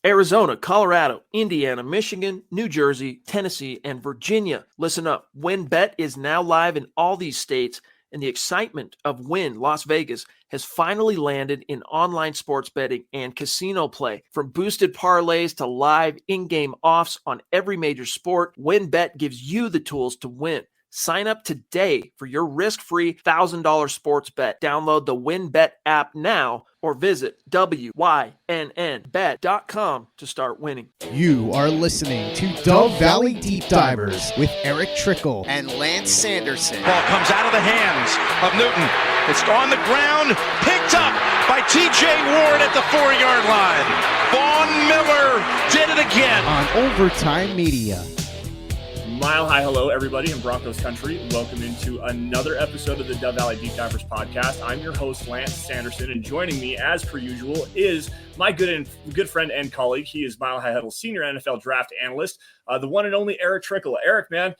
Arizona, Colorado, Indiana, Michigan, New Jersey, Tennessee, and Virginia. Listen up. WynnBET is now live in all these states, and the excitement of Wynn Las Vegas has finally landed in online sports betting and casino play. From boosted parlays to live in-game offs on every major sport, WynnBET gives you the tools to win. Sign up today for your risk-free $1,000 sports bet. Download the WynnBET app now or visit wynnbet.com to start winning. You are listening to Dove Valley Deep Divers with Erick Trickel and Lance Sanderson. Ball comes out of the hands of Newton. It's on the ground, picked up by T.J. Ward at the 4-yard line. Vaughn Miller did it again. On Overtime Media. Mile high hello, everybody in Broncos country. Welcome into another episode of the Dove Valley Deep Divers podcast. I'm your host, Lance Sanderson, and joining me, as per usual, is my good friend and colleague. He is Mile High Huddle senior NFL draft analyst, the one and only Erick Trickel. Erick, man,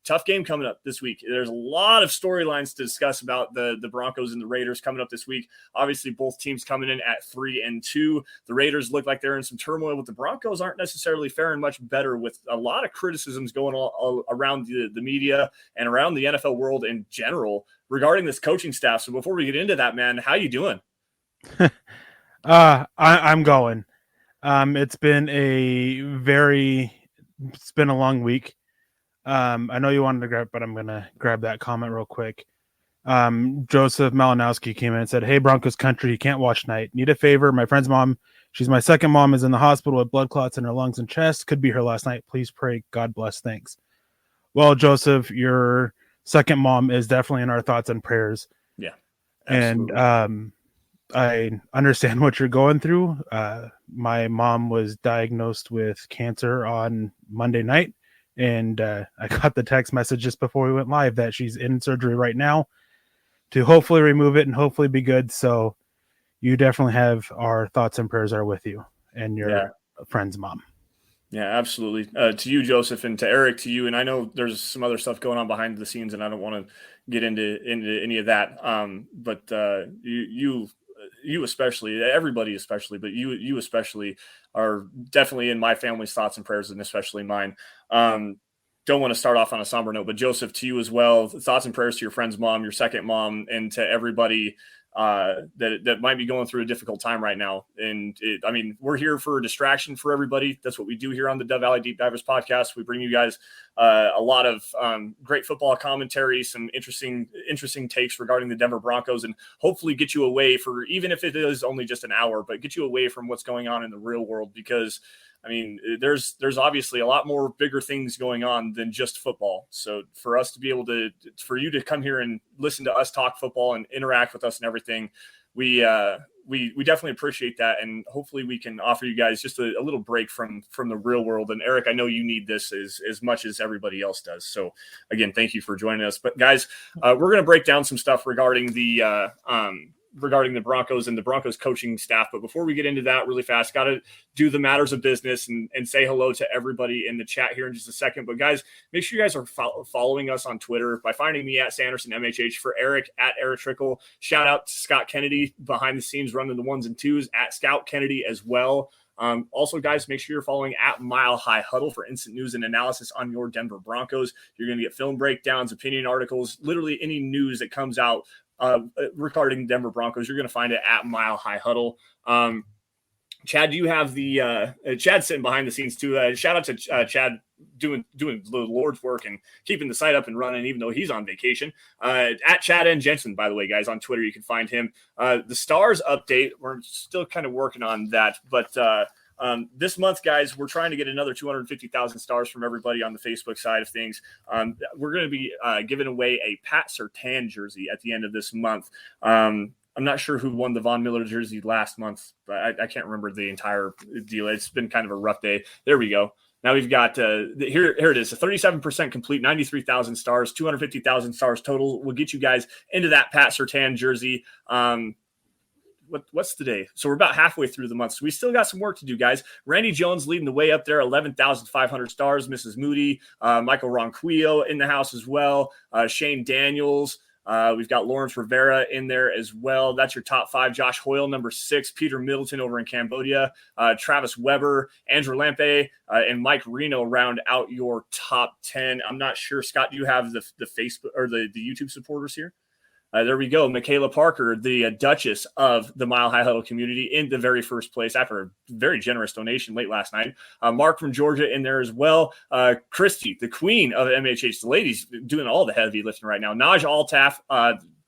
tough game coming up this week. There's a lot of storylines to discuss about the Broncos and the Raiders coming up this week. Obviously, both teams coming in at 3-2. The Raiders look like they're in some turmoil, but the Broncos aren't necessarily faring much better, with a lot of criticisms going all around the media and around the NFL world in general regarding this coaching staff. So before we get into that, man, how you doing? I'm going. It's been a long week. I know you wanted to grab, but I'm going to grab that comment real quick. Joseph Malinowski came in and said, "Hey, Broncos country, you can't watch tonight. Need a favor. My friend's mom, she's my second mom, is in the hospital with blood clots in her lungs and chest. Could be her last night. Please pray. God bless. Thanks." Well, Joseph, your second mom is definitely in our thoughts and prayers. Yeah. Absolutely. And I understand what you're going through. My mom was diagnosed with cancer on Monday night. And I got the text message just before we went live that she's in surgery right now to hopefully remove it and hopefully be good. So you definitely have our thoughts and prayers are with you and your friend's mom. Yeah, absolutely. To you, Joseph, and to Erick, to you. And I know there's some other stuff going on behind the scenes, and I don't want to get into any of that. But you especially, everybody especially, but you especially are definitely in my family's thoughts and prayers, and especially mine. Don't want to start off on a somber note, but Joseph, to you as well, thoughts and prayers to your friend's mom, your second mom, and to everybody that might be going through a difficult time right now. And we're here for a distraction for everybody. That's what we do here on the Dove Valley Deep Divers podcast. We bring you guys a lot of great football commentary, some interesting takes regarding the Denver Broncos, and hopefully get you away for, even if it is only just an hour, but get you away from what's going on in the real world, because there's obviously a lot more bigger things going on than just football. So for us to be able to, for you to come here and listen to us talk football and interact with us and everything, we definitely appreciate that. And hopefully we can offer you guys just a little break from the real world. And Erick, I know you need this as much as everybody else does. So again, thank you for joining us. But guys, we're going to break down some stuff regarding the Broncos and the Broncos coaching staff. But before we get into that really fast, got to do the matters of business and say hello to everybody in the chat here in just a second. But guys, make sure you guys are following us on Twitter by finding me at Sanderson MHH, for Erick at Erick Trickel. Shout out to Scott Kennedy behind the scenes running the 1s and 2s at Scout Kennedy as well. Also, guys, make sure you're following at Mile High Huddle for instant news and analysis on your Denver Broncos. You're going to get film breakdowns, opinion articles, literally any news that comes out regarding Denver Broncos. You're going to find it at Mile High Huddle. Chad, do you have the Chad's sitting behind the scenes too? Shout out to Chad doing the Lord's work and keeping the site up and running, even though he's on vacation. At Chad N. Jensen, by the way, guys, on Twitter, you can find him. The Stars update, we're still kind of working on that, but this month, guys, we're trying to get another 250,000 stars from everybody on the Facebook side of things. We're going to be giving away a Pat Surtain jersey at the end of this month. I'm not sure who won the Von Miller jersey last month, but I can't remember the entire deal. It's been kind of a rough day. There we go. Now we've got here it is, a 37% complete, 93,000 stars, 250,000 stars total. We'll get you guys into that Pat Surtain jersey. What's the day? So we're about halfway through the month. So we still got some work to do, guys. Randy Jones leading the way up there, 11,500 stars. Mrs. Moody, Michael Ronquillo in the house as well. Shane Daniels. We've got Lawrence Rivera in there as well. That's your top 5. Josh Hoyle, number 6. Peter Middleton over in Cambodia. Travis Weber, Andrew Lampe, and Mike Reno round out your top 10. I'm not sure, Scott, do you have the Facebook or the YouTube supporters here? There we go. Michaela Parker, the Duchess of the Mile High Huddle community, in the very first place after a very generous donation late last night. Mark from Georgia in there as well. Christy, the queen of MHH, the ladies doing all the heavy lifting right now. Naj Altaf,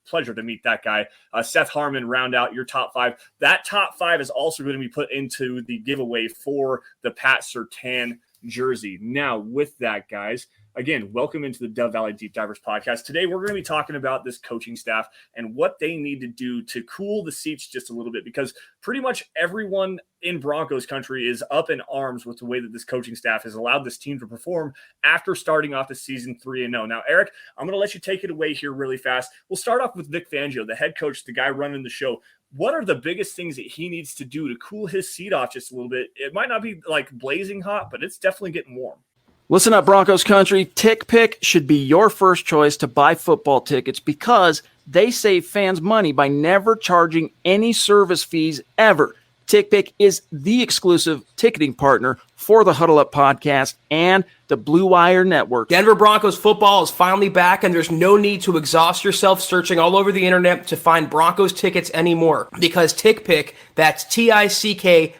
pleasure to meet that guy. Seth Harmon, round out your top 5. That top 5 is also going to be put into the giveaway for the Pat Surtain jersey. Now, with that, guys, again, welcome into the Dove Valley Deep Divers podcast. Today, we're going to be talking about this coaching staff and what they need to do to cool the seats just a little bit, because pretty much everyone in Broncos country is up in arms with the way that this coaching staff has allowed this team to perform after starting off the season 3-0. Now, Eric, I'm going to let you take it away here really fast. We'll start off with Vic Fangio, the head coach, the guy running the show. What are the biggest things that he needs to do to cool his seat off just a little bit? It might not be like blazing hot, but it's definitely getting warm. Listen up, Broncos country. TickPick should be your first choice to buy football tickets because they save fans money by never charging any service fees ever. TickPick is the exclusive ticketing partner for the Huddle Up podcast and the Blue Wire Network. Denver Broncos football is finally back, and there's no need to exhaust yourself searching all over the internet to find Broncos tickets anymore, because TickPick, that's TickPick,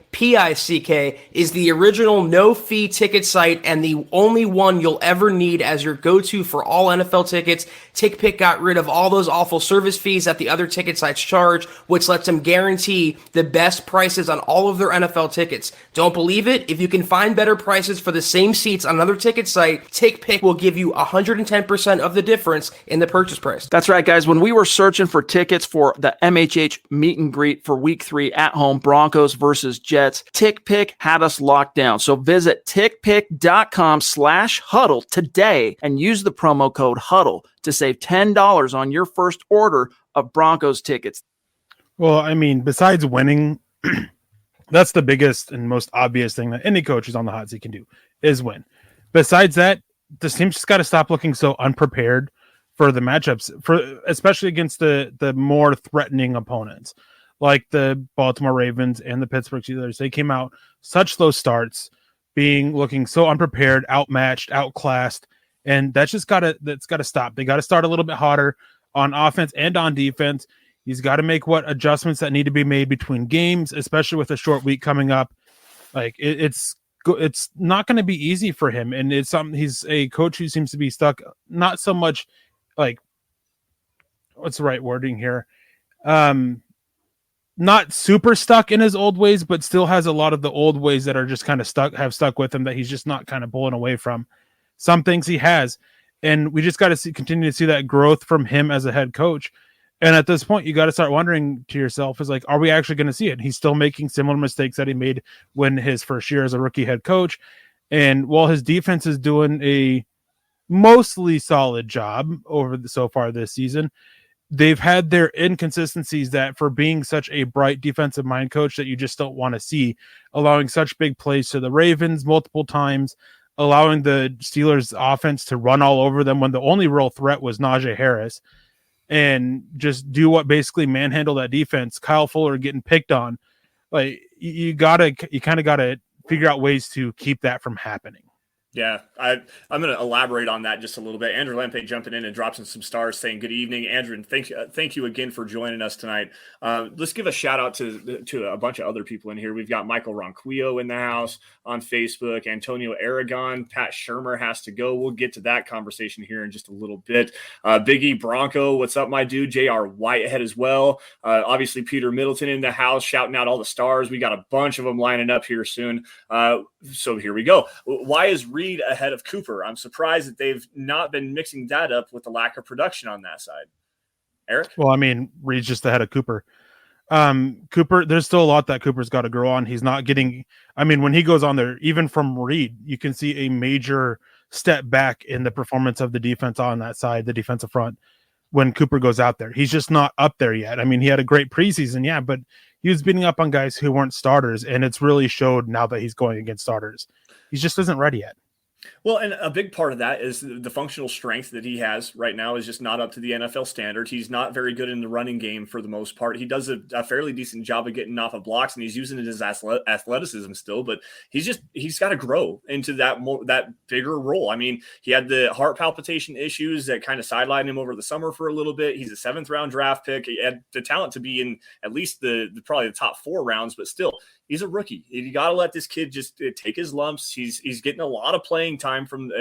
is the original no-fee ticket site and the only one you'll ever need as your go-to for all NFL tickets. TickPick got rid of all those awful service fees that the other ticket sites charge, which lets them guarantee the best prices on all of their NFL tickets. Don't believe it? If you can find better prices for the same seats on another ticket site, TickPick will give you 110% of the difference in the purchase price. That's right, guys. When we were searching for tickets for the MHH meet and greet for week 3 at home, Broncos versus Jets, TickPick had us locked down. So visit tickpick.com/huddle today and use the promo code HUDDLE to save $10 on your first order of Broncos tickets. Well, I mean, besides winning, that's the biggest and most obvious thing that any coach who's on the hot seat can do is win. Besides that, the team's just got to stop looking so unprepared for the matchups, especially against the more threatening opponents like the Baltimore Ravens and the Pittsburgh Steelers. They came out such slow starts, looking so unprepared, outmatched, outclassed, and that's got to stop. They got to start a little bit hotter on offense and on defense. He's got to make what adjustments that need to be made between games, especially with a short week coming up. Like it's not going to be easy for him, and he's a coach who seems to be stuck. Not so much like, what's the right wording here? Not super stuck in his old ways, but still has a lot of the old ways that are just kind of stuck with him that he's just not kind of pulling away from. Some things he has, and we just got to continue to see that growth from him as a head coach. And at this point, you got to start wondering to yourself, is like, are we actually going to see it? He's still making similar mistakes that he made when his first year as a rookie head coach. And while his defense is doing a mostly solid job so far this season, they've had their inconsistencies that, for being such a bright defensive mind coach, that you just don't want to see, allowing such big plays to the Ravens multiple times, allowing the Steelers offense to run all over them when the only real threat was Najee Harris, and just do what basically manhandle that defense. Kyle Fuller getting picked on. Like, you kind of gotta figure out ways to keep that from happening. Yeah, I'm going to elaborate on that just a little bit. Andrew Lampe jumping in and dropping some stars, saying good evening, Andrew, and thank you again for joining us tonight. Let's give a shout out to a bunch of other people in here. We've got Michael Ronquillo in the house on Facebook, Antonio Aragon, Pat Shermer has to go. We'll get to that conversation here in just a little bit. Big E Bronco, what's up, my dude? J.R. Whitehead as well. Obviously, Peter Middleton in the house, shouting out all the stars. We got a bunch of them lining up here soon. So here we go. Why is Reed ahead of Cooper? I'm surprised that they've not been mixing that up with the lack of production on that side. Eric? Well, I mean, Reed's just ahead of Cooper. Cooper, there's still a lot that Cooper's got to grow on. He's not getting, I mean, when he goes on there, even from Reed, you can see a major step back in the performance of the defense on that side, the defensive front, when Cooper goes out there. He's just not up there yet. I mean, he had a great preseason, yeah, but he was beating up on guys who weren't starters, and it's really showed now that he's going against starters. He just isn't ready yet. Well, and a big part of that is the functional strength that he has right now is just not up to the NFL standard. He's not very good in the running game for the most part. He does a fairly decent job of getting off of blocks, and he's using his athleticism still, but he's got to grow into that bigger role. I mean, he had the heart palpitation issues that kind of sidelined him over the summer for a little bit. He's a 7th round draft pick. He had the talent to be in at least probably the top 4 rounds, but still, he's a rookie. You got to let this kid just take his lumps. He's getting a lot of playing time from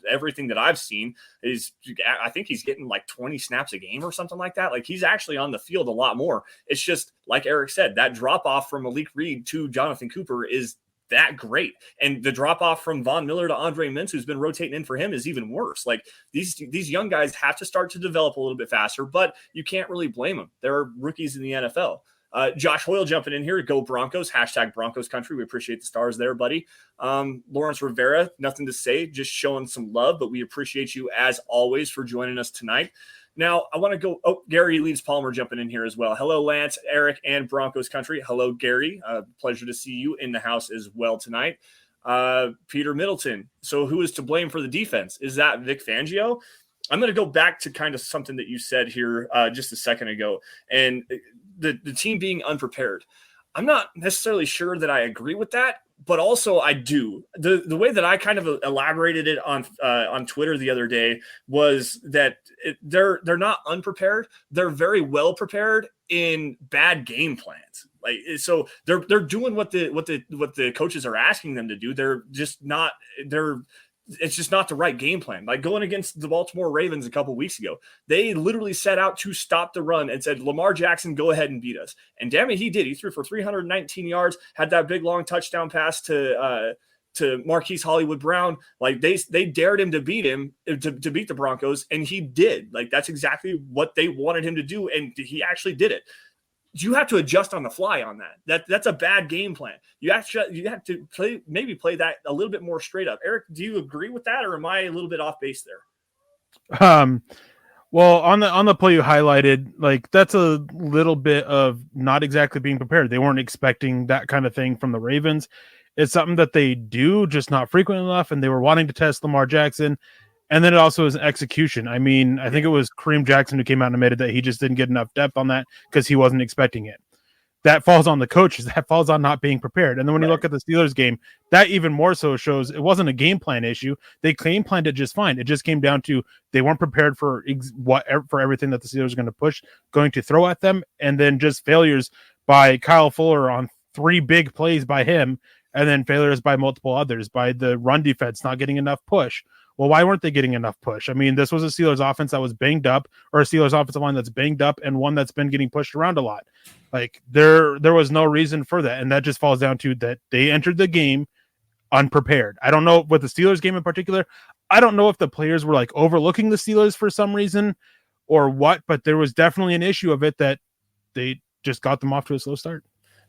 everything that I've seen. I think he's getting like 20 snaps a game or something like that. Like, he's actually on the field a lot more. It's just like Erick said, that drop off from Malik Reed to Jonathan Cooper is that great, and the drop off from Von Miller to Andre Mintz, who's been rotating in for him, is even worse. Like, these young guys have to start to develop a little bit faster, but you can't really blame them. They're rookies in the NFL. Josh Hoyle jumping in here. Go Broncos. # Broncos country. We appreciate the stars there, buddy. Lawrence Rivera, nothing to say, just showing some love, but we appreciate you as always for joining us tonight. Now, I want to go. Oh, Gary Leeds Palmer jumping in here as well. Hello, Lance, Erick, and Broncos country. Hello, Gary. Pleasure to see you in the house as well tonight. Peter Middleton. So who is to blame for the defense? Is that Vic Fangio? I'm going to go back to kind of something that you said here just a second ago, and the team being unprepared. I'm not necessarily sure that I agree with that, but also I do. The way that I kind of elaborated it on Twitter the other day was that they're not unprepared. They're very well prepared in bad game plans. Like, so they're doing what the coaches are asking them to do. It's just not the right game plan. Like, going against the Baltimore Ravens a couple weeks ago, they literally set out to stop the run and said, Lamar Jackson, go ahead and beat us. And damn it, he did. He threw for 319 yards, had that big long touchdown pass to Marquise Hollywood Brown. Like, they dared him to beat the Broncos, and he did. Like, that's exactly what they wanted him to do, and he actually did it. You have to adjust on the fly on that. That's a bad game plan. You have to play that a little bit more straight up. Erick, do you agree with that, or am I a little bit off base there? Well, on the play you highlighted, like, that's a little bit of not exactly being prepared. They weren't expecting that kind of thing from the Ravens. It's something that they do, just not frequent enough, and they were wanting to test Lamar Jackson. And then it also is execution. I mean, I think it was Kareem Jackson who came out and admitted that he just didn't get enough depth on that because he wasn't expecting it. That falls on the coaches. That falls on not being prepared. And then when you look at the Steelers game, that even more so shows it wasn't a game plan issue. They game planned it just fine. It just came down to they weren't prepared for everything that the Steelers are going to throw at them, and then just failures by Kyle Fuller on 3 big plays by him, and then failures by multiple others, by the run defense not getting enough push. Well, why weren't they getting enough push? I mean, this was a Steelers offense that was banged up, or a Steelers offensive line that's banged up, and one that's been getting pushed around a lot. Like, there was no reason for that, and that just falls down to that they entered the game unprepared. I don't know, with the Steelers game in particular, I don't know if the players were like overlooking the Steelers for some reason or what, but there was definitely an issue of it that they just got them off to a slow start.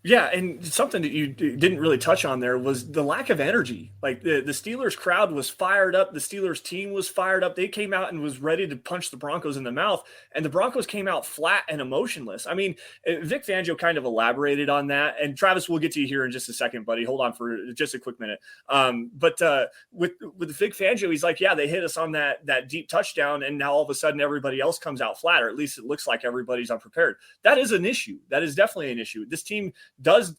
Yeah, and something that you didn't really touch on there was the lack of energy. Like, the Steelers crowd was fired up. The Steelers team was fired up. They came out and was ready to punch the Broncos in the mouth, and the Broncos came out flat and emotionless. I mean, Vic Fangio kind of elaborated on that, and Travis, we'll get to you here in just a second, buddy. Hold on for just a quick minute. But with Vic Fangio, he's like, yeah, they hit us on that deep touchdown, and now all of a sudden everybody else comes out flat, or at least it looks like everybody's unprepared. That is an issue. That is definitely an issue. This team does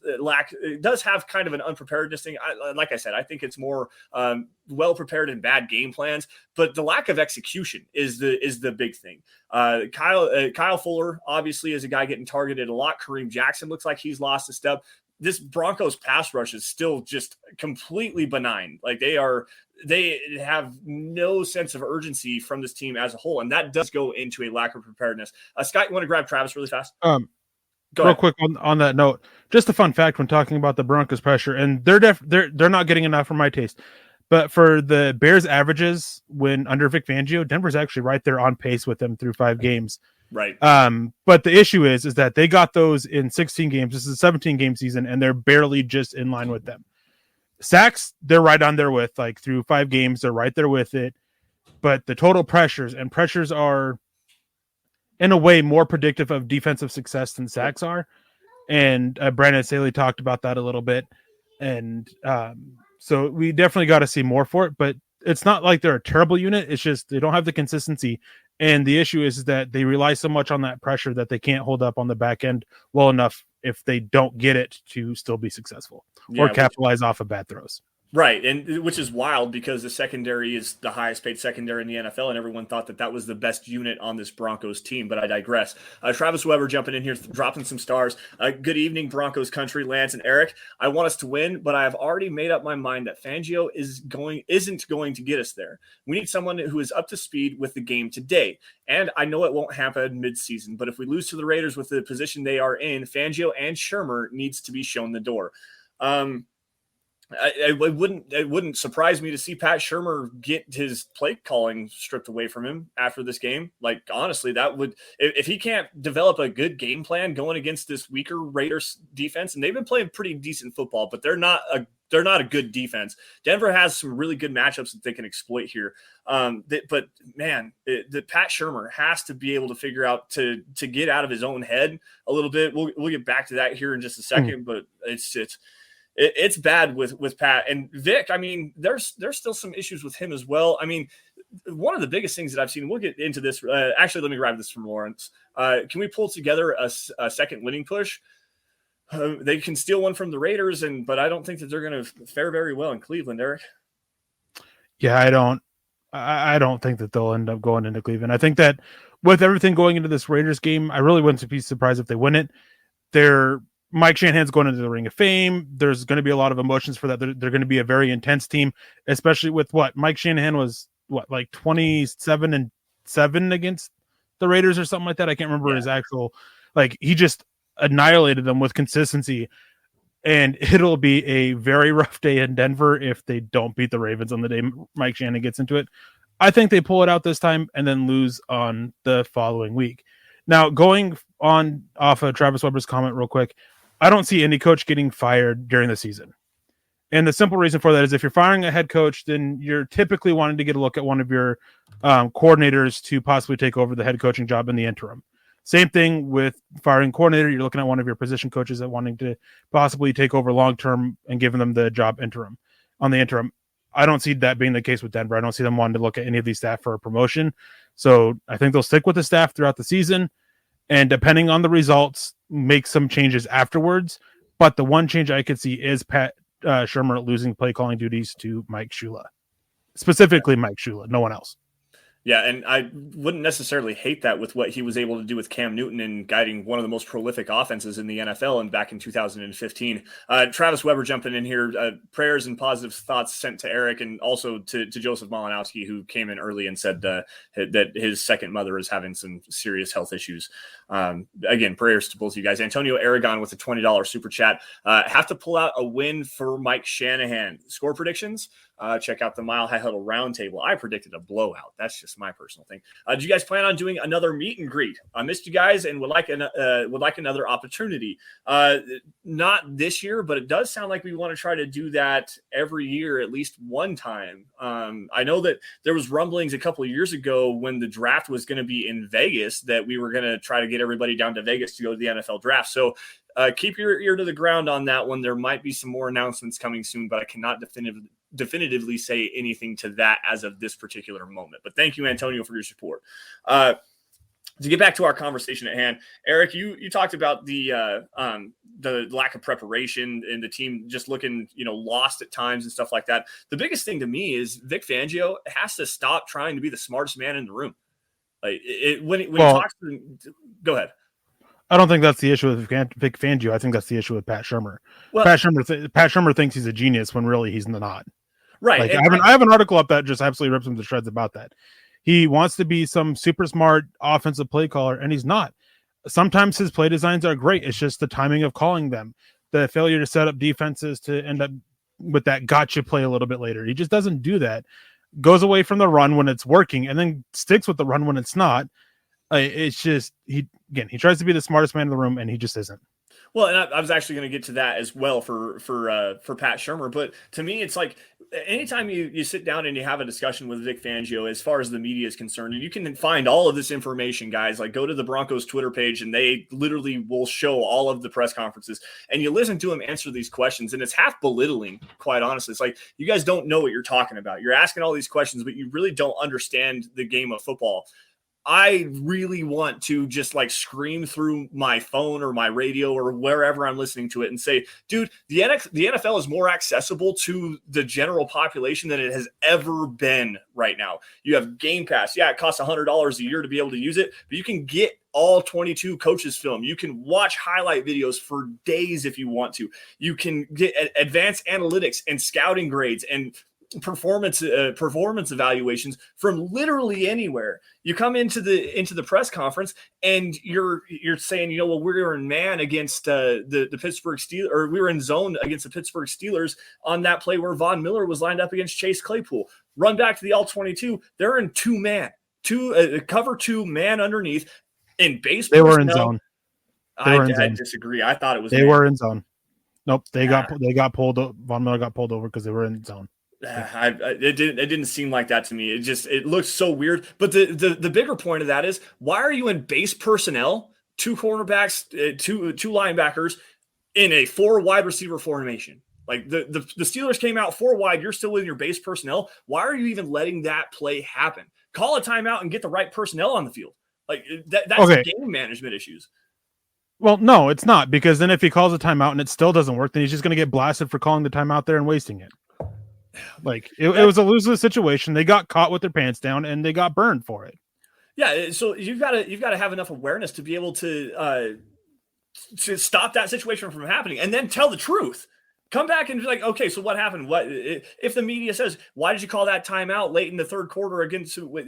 have kind of an unpreparedness thing. Like I said, I think it's more well prepared in bad game plans, but the lack of execution is the big thing. Kyle Fuller obviously is a guy getting targeted a lot. Kareem Jackson looks like he's lost a step. This Broncos pass rush is still just completely benign. Like, they have no sense of urgency from this team as a whole, and that does go into a lack of preparedness. Scott, you want to grab Travis really fast? Real quick on that note, just a fun fact when talking about the Broncos pressure, and they're not getting enough for my taste, but for the Bears averages when under Vic Fangio, Denver's actually right there on pace with them through 5 games. Right. But the issue is that they got those in 16 games. This is a 17 game season, and they're barely just in line with them. Sacks, they're right on there with, like, through 5 games, they're right there with it. But the total pressures are, in a way, more predictive of defensive success than sacks are. And Brandon Staley talked about that a little bit. And so we definitely got to see more for it. But it's not like they're a terrible unit. It's just they don't have the consistency. And the issue is that they rely so much on that pressure that they can't hold up on the back end well enough if they don't get it to still be successful or capitalize off of bad throws. Right, and which is wild because the secondary is the highest paid secondary in the NFL, and everyone thought that was the best unit on this Broncos team, but I digress. Travis Weber jumping in here, dropping some stars. Good evening, Broncos country, Lance and Eric. I want us to win, but I have already made up my mind that Fangio isn't going to get us there. We need someone who is up to speed with the game today, and I know it won't happen midseason, but if we lose to the Raiders with the position they are in, Fangio and Shermer needs to be shown the door. It wouldn't surprise me to see Pat Shermer get his play calling stripped away from him after this game. Like, honestly, that would, if he can't develop a good game plan going against this weaker Raiders defense, and they've been playing pretty decent football, but they're not a good defense. Denver has some really good matchups that they can exploit here. But man, the Pat Shermer has to be able to figure out to get out of his own head a little bit. We'll get back to that here in just a second, but it's bad with Pat and Vic. I mean, there's still some issues with him as well. I mean, one of the biggest things that I've seen, we'll get into this. Actually, let me grab this from Lawrence. Can we pull together a second winning push? They can steal one from the Raiders, but I don't think that they're going to fare very well in Cleveland, Eric. Yeah, I don't think that they'll end up going into Cleveland. I think that with everything going into this Raiders game, I really wouldn't be surprised if they win it. Mike Shanahan's going into the Ring of Fame. There's going to be a lot of emotions for that. They're going to be a very intense team, especially with Mike Shanahan was like 27-7 against the Raiders or something like that. I can't remember his actual, he just annihilated them with consistency, and it'll be a very rough day in Denver if they don't beat the Ravens on the day Mike Shanahan gets into it. I think they pull it out this time and then lose on the following week. Now, going on off of Travis Weber's comment real quick, I don't see any coach getting fired during the season. And the simple reason for that is if you're firing a head coach, then you're typically wanting to get a look at one of your coordinators to possibly take over the head coaching job in the interim. Same thing with firing coordinator. You're looking at one of your position coaches that wanting to possibly take over long-term and giving them the job on the interim. I don't see that being the case with Denver. I don't see them wanting to look at any of these staff for a promotion. So I think they'll stick with the staff throughout the season, and depending on the results, make some changes afterwards. But the one change I could see is Pat Shermer losing play calling duties to Mike Shula, specifically Mike Shula, no one else. Yeah, and I wouldn't necessarily hate that with what he was able to do with Cam Newton in guiding one of the most prolific offenses in the NFL and back in 2015. Travis Weber jumping in here. Prayers and positive thoughts sent to Eric and also to Joseph Malinowski, who came in early and said that his second mother is having some serious health issues. Again, prayers to both of you guys. Antonio Aragon with a $20 super chat. Have to pull out a win for Mike Shanahan. Score predictions? Check out the Mile High Huddle Roundtable. I predicted a blowout. That's just my personal thing. Do you guys plan on doing another meet and greet? I missed you guys and would like another opportunity. Not this year, but it does sound like we want to try to do that every year, at least one time. I know that there was rumblings a couple of years ago when the draft was going to be in Vegas that we were going to try to get everybody down to Vegas to go to the NFL draft. So keep your ear to the ground on that one. There might be some more announcements coming soon, but I cannot definitively say anything to that as of this particular moment. But thank you, Antonio, for your support. To get back to our conversation at hand, Eric, you talked about the lack of preparation and the team just looking, lost at times and stuff like that. The biggest thing to me is Vic Fangio has to stop trying to be the smartest man in the room. Like when he talks to him, go ahead. I don't think that's the issue with Vic Fangio. I think that's the issue with Pat Shermer. Well, Pat Shermer thinks he's a genius when really he's not. Right. I have an article up that just absolutely rips him to shreds about that. He wants to be some super smart offensive play caller, and he's not. Sometimes his play designs are great. It's just the timing of calling them, the failure to set up defenses to end up with that gotcha play a little bit later. He just doesn't do that. Goes away from the run when it's working, and then sticks with the run when it's not. It's just he tries to be the smartest man in the room, and he just isn't. Well, and I was actually going to get to that as well for Pat Shermer, but to me, it's like anytime you sit down and you have a discussion with Vic Fangio, as far as the media is concerned, and you can find all of this information, guys, like go to the Broncos Twitter page and they literally will show all of the press conferences, and you listen to him answer these questions, and it's half belittling, quite honestly. It's like, you guys don't know what you're talking about. You're asking all these questions, but you really don't understand the game of football. I really want to just like scream through my phone or my radio or wherever I'm listening to it and say, dude, the NFL is more accessible to the general population than it has ever been right now. You have Game Pass. Yeah, it costs $100 a year to be able to use it, but you can get all 22 coaches film. You can watch highlight videos for days if you want to. You can get advanced analytics and scouting grades and performance evaluations from literally anywhere. You come into the press conference and you're saying, you know, well, we were in man against the Pittsburgh Steelers, or we were in zone against the Pittsburgh Steelers on that play where Von Miller was lined up against Chase Claypool. Run back to the all 22. They're in cover 2 man underneath in base. They were in zone. I disagree. I thought it was. They were in zone. Nope. They got pulled. Von Miller got pulled over because they were in zone. It didn't seem like that to me. It looked so weird. But the bigger point of that is, why are you in base personnel, 2 cornerbacks, two linebackers in a 4 wide receiver formation? Like the Steelers came out 4 wide. You're still with your base personnel. Why are you even letting that play happen? Call a timeout and get the right personnel on the field. Like that's okay. Game management issues. Well, no, it's not, because then if he calls a timeout and it still doesn't work, then he's just going to get blasted for calling the timeout there and wasting it. Like it was a lose-lose situation. They got caught with their pants down and they got burned for it. Yeah, so you've got to have enough awareness to be able to stop that situation from happening, and then tell the truth. Come back and be like, okay, so what happened? What if the media says, why did you call that timeout late in the third quarter against what?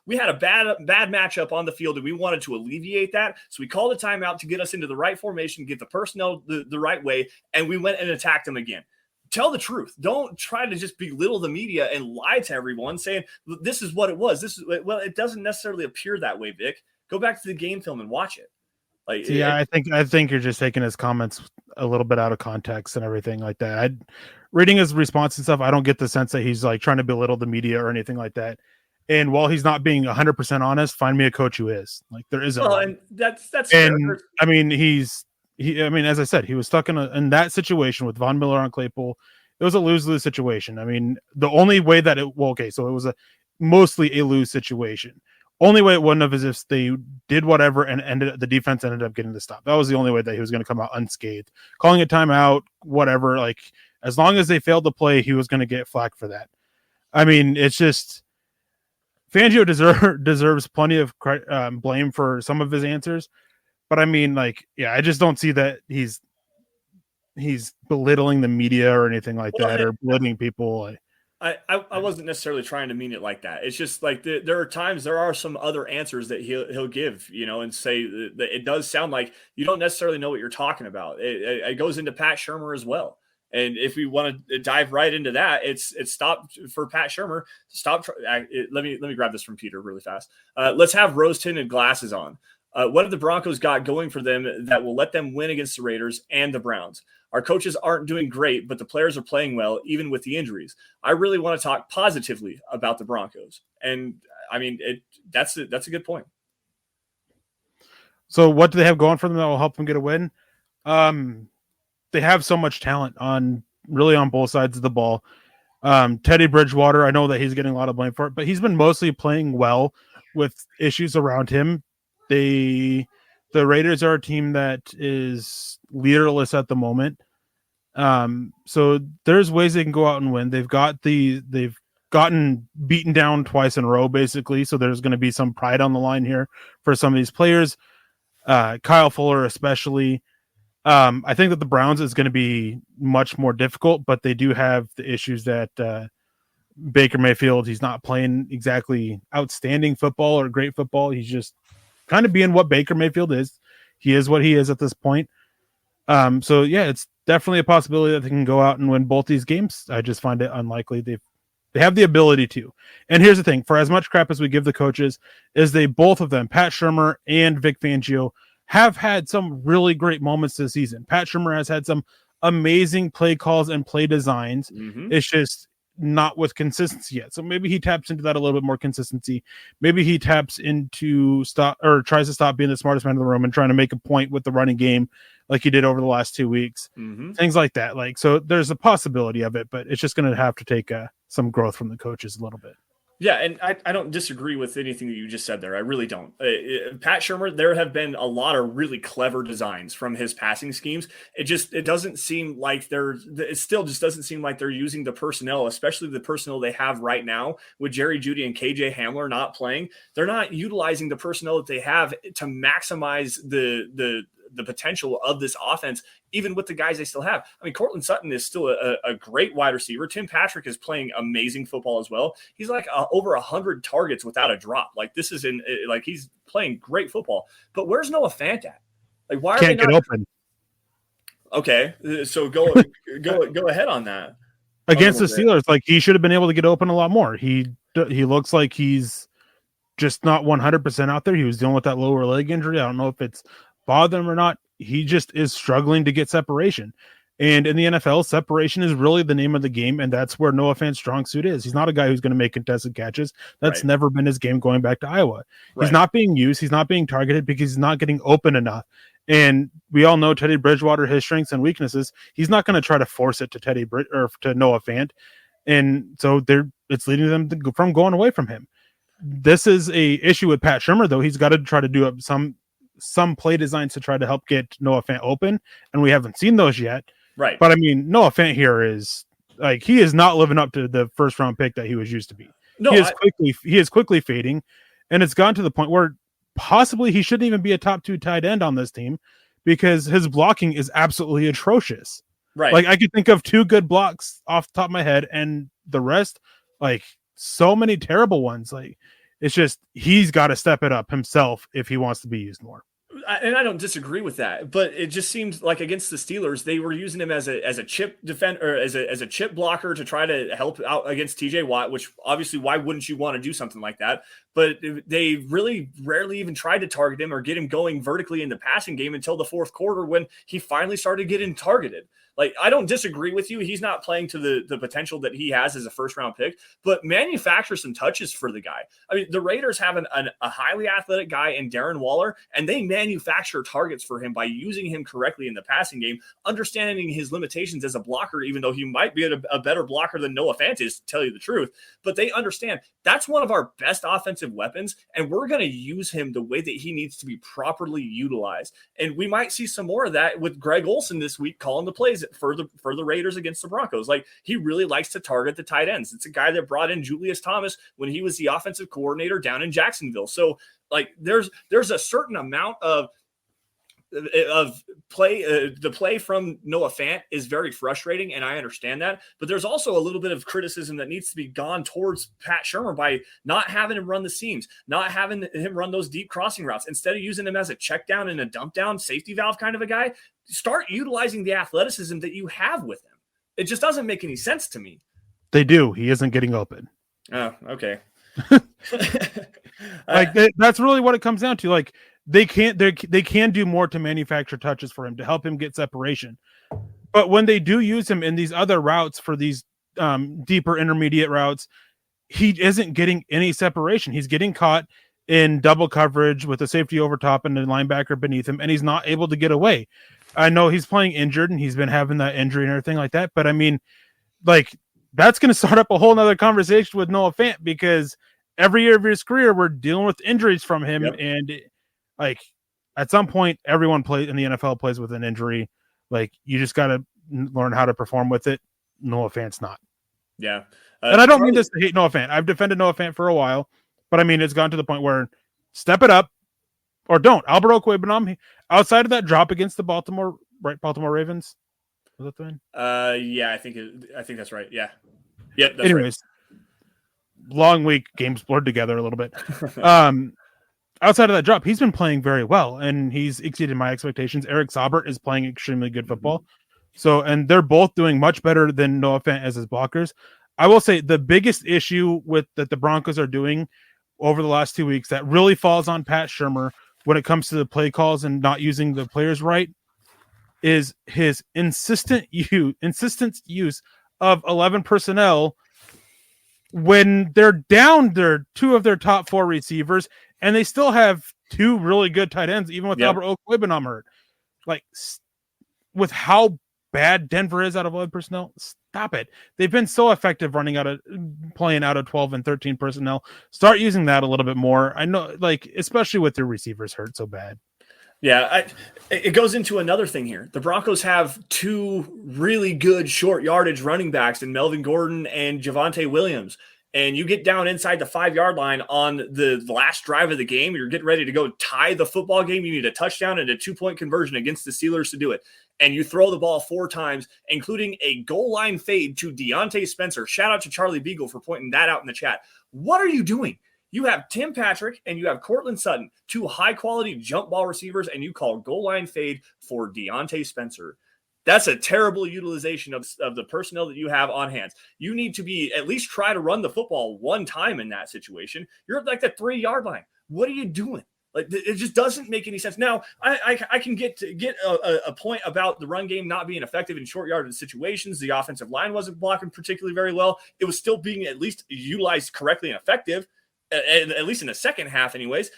We had a bad matchup on the field, and we wanted to alleviate that, so we called a timeout to get us into the right formation, get the personnel the right way, and we went and attacked them again. Tell the truth. Don't try to just belittle the media and lie to everyone saying this is what it was. It doesn't necessarily appear that way, Vic. Go back to the game film and watch it. Like, yeah, I think you're just taking his comments a little bit out of context and everything like that. Reading his response and stuff, I don't get the sense that he's like trying to belittle the media or anything like that. And while he's not being 100% honest, find me a coach who is. Like, there isn't. Well, and that's and fair. I mean, as I said, he was stuck in that situation with Von Miller on Claypool. It was a lose-lose situation. I mean, the only way that it was mostly a lose situation. Only way it wouldn't have is if they did whatever and the defense ended up getting the stop. That was the only way that he was going to come out unscathed. Calling a timeout, whatever, like, as long as they failed to play, he was going to get flack for that. I mean, it's just Fangio deserves plenty of blame for some of his answers. But I mean, like, yeah, I just don't see that he's belittling the media or anything like that, or belittling people. I wasn't necessarily trying to mean it like that. It's just like there are some other answers that he'll give, you know, and say that it does sound like you don't necessarily know what you're talking about. It goes into Pat Shurmur as well. And if we want to dive right into that, it's stop for Pat Shurmur. Let me grab this from Peter really fast. Let's have rose-tinted glasses on. What have the Broncos got going for them that will let them win against the Raiders and the Browns? Our coaches aren't doing great, but the players are playing well, even with the injuries. I really want to talk positively about the Broncos. And I mean, that's a good point. So what do they have going for them that will help them get a win? They have so much talent on both sides of the ball. Teddy Bridgewater, I know that he's getting a lot of blame for it, but he's been mostly playing well with issues around him. The Raiders are a team that is leaderless at the moment. So there's ways they can go out and win. They've gotten beaten down twice in a row, basically. So there's going to be some pride on the line here for some of these players. Kyle Fuller, especially. I think that the Browns is going to be much more difficult, but they do have the issues that Baker Mayfield, he's not playing exactly outstanding football or great football. He's just kind of being what Baker Mayfield is. He is what he is at this point. So yeah, it's definitely a possibility that they can go out and win both these games. I just find it unlikely. They have the ability to. And here's the thing, for as much crap as we give the coaches, is both of them, Pat Shurmur and Vic Fangio, have had some really great moments this season. Pat Shurmur has had some amazing play calls and play designs. Mm-hmm. It's just not with consistency yet. So maybe he taps into that a little bit more consistency. Maybe he taps into tries to stop being the smartest man in the room and trying to make a point with the running game like he did over the last 2 weeks. Mm-hmm. Things like that. So there's a possibility of it, but it's just going to have to take some growth from the coaches a little bit. Yeah, and I don't disagree with anything that you just said there. I really don't. Pat Shurmur, there have been a lot of really clever designs from his passing schemes. It doesn't seem like it still just doesn't seem like they're using the personnel, especially the personnel they have right now with Jerry Jeudy and KJ Hamler not playing. They're not utilizing the personnel that they have to maximize the potential of this offense, even with the guys they still have. I mean, Cortland Sutton is still a great wide receiver. Tim Patrick is playing amazing football as well. He's like over 100 targets without a drop. Like this is he's playing great football. But where's Noah Fant at? Like, why are Can't they not get open Okay, so go ahead on that. against the Steelers? Like, he should have been able to get open a lot more. He looks like he's just not 100% out there. He was dealing with that lower leg injury. I don't know if it's bother him or not. He just is struggling to get separation. And in the NFL, separation is really the name of the game, and that's where Noah Fant's strong suit is. He's not a guy who's going to make contested catches. That's never been his game going back to Iowa. Right. He's not being used. He's not being targeted because he's not getting open enough. And we all know Teddy Bridgewater, his strengths and weaknesses. He's not going to try to force it to to Noah Fant. And so it's leading them from going away from him. This is a issue with Pat Shurmur, though. He's got to try to do some play designs to try to help get Noah Fant open, and we haven't seen those yet. Right. But I mean, Noah Fant here is like, he is not living up to the first round pick that he was used to be. No, he is quickly fading, and it's gotten to the point where possibly he shouldn't even be a top 2 tight end on this team because his blocking is absolutely atrocious. Right. Like, I could think of 2 good blocks off the top of my head, and the rest, like, so many terrible ones. Like, it's just, he's got to step it up himself if he wants to be used more. And I don't disagree with that, but it just seemed like against the Steelers, they were using him as a chip defender, or as a chip blocker to try to help out against TJ Watt, which obviously, why wouldn't you want to do something like that? But they really rarely even tried to target him or get him going vertically in the passing game until the fourth quarter when he finally started getting targeted. Like, I don't disagree with you. He's not playing to the potential that he has as a first-round pick, but manufacture some touches for the guy. I mean, the Raiders have a highly athletic guy in Darren Waller, and they manufacture targets for him by using him correctly in the passing game, understanding his limitations as a blocker, even though he might be a better blocker than Noah Fant is, to tell you the truth. But they understand that's one of our best offensive weapons, and we're going to use him the way that he needs to be properly utilized. And we might see some more of that with Greg Olsen this week calling the plays for the Raiders against the Broncos. Like, he really likes to target the tight ends. It's a guy that brought in Julius Thomas when he was the offensive coordinator down in Jacksonville. So, like, there's a certain amount of play. The play from Noah Fant is very frustrating, and I understand that. But there's also a little bit of criticism that needs to be gone towards Pat Shurmur by not having him run the seams, not having him run those deep crossing routes. Instead of using him as a check down and a dump down safety valve kind of a guy, start utilizing the athleticism that you have with him. It just doesn't make any sense to me. They do. He isn't getting open. Oh, okay. That's really what it comes down to. Like, they can do more to manufacture touches for him to help him get separation. But when they do use him in these other routes for these deeper intermediate routes, he isn't getting any separation. He's getting caught in double coverage with a safety over top and a linebacker beneath him, and he's not able to get away. I know he's playing injured and he's been having that injury and everything like that, but I mean, like, that's going to start up a whole nother conversation with Noah Fant, because every year of his career, we're dealing with injuries from him. Yep. And like, at some point, everyone plays in the NFL plays with an injury. Like, you just got to learn how to perform with it. Noah Fant's not. Yeah. And I don't mean this to hate Noah Fant. I've defended Noah Fant for a while, but I mean, it's gone to the point where step it up or don't. Albert Okwuegbunam, outside of that drop against the Baltimore Ravens. Was that the one? Yeah, I think that's right. Yeah. Yep. That's Anyways, right. Long week, games blurred together a little bit. Outside of that drop, he's been playing very well, and he's exceeded my expectations. Erick Saubert is playing extremely good football. So, and they're both doing much better than Noah Fant as his blockers. I will say the biggest issue that the Broncos are doing over the last 2 weeks that really falls on Pat Shurmur when it comes to the play calls and not using the players right is his insistent use of 11 personnel when they're down their two of their top four receivers, and they still have two really good tight ends, even with Albert Okwuegbunam hurt. Like, with how bad Denver is out of 11 personnel, stop it. They've been so effective playing out of 12 and 13 personnel. Start using that a little bit more. I know, like, especially with their receivers hurt so bad. Yeah, it goes into another thing here. The Broncos have two really good short yardage running backs in Melvin Gordon and Javonte Williams. And you get down inside the 5-yard line on the last drive of the game. You're getting ready to go tie the football game. You need a touchdown and a 2-point conversion against the Steelers to do it. And you throw the ball 4 times, including a goal line fade to Deontay Spencer. Shout out to Charlie Beagle for pointing that out in the chat. What are you doing? You have Tim Patrick and you have Cortland Sutton, two high-quality jump ball receivers, and you call goal line fade for Deontay Spencer. That's a terrible utilization of the personnel that you have on hands. You need to be at least try to run the football one time in that situation. You're at like the 3-yard line. What are you doing? Like, it just doesn't make any sense. Now, I can get a point about the run game not being effective in short yardage situations. The offensive line wasn't blocking particularly very well. It was still being at least utilized correctly and effective, at least in the second half anyways.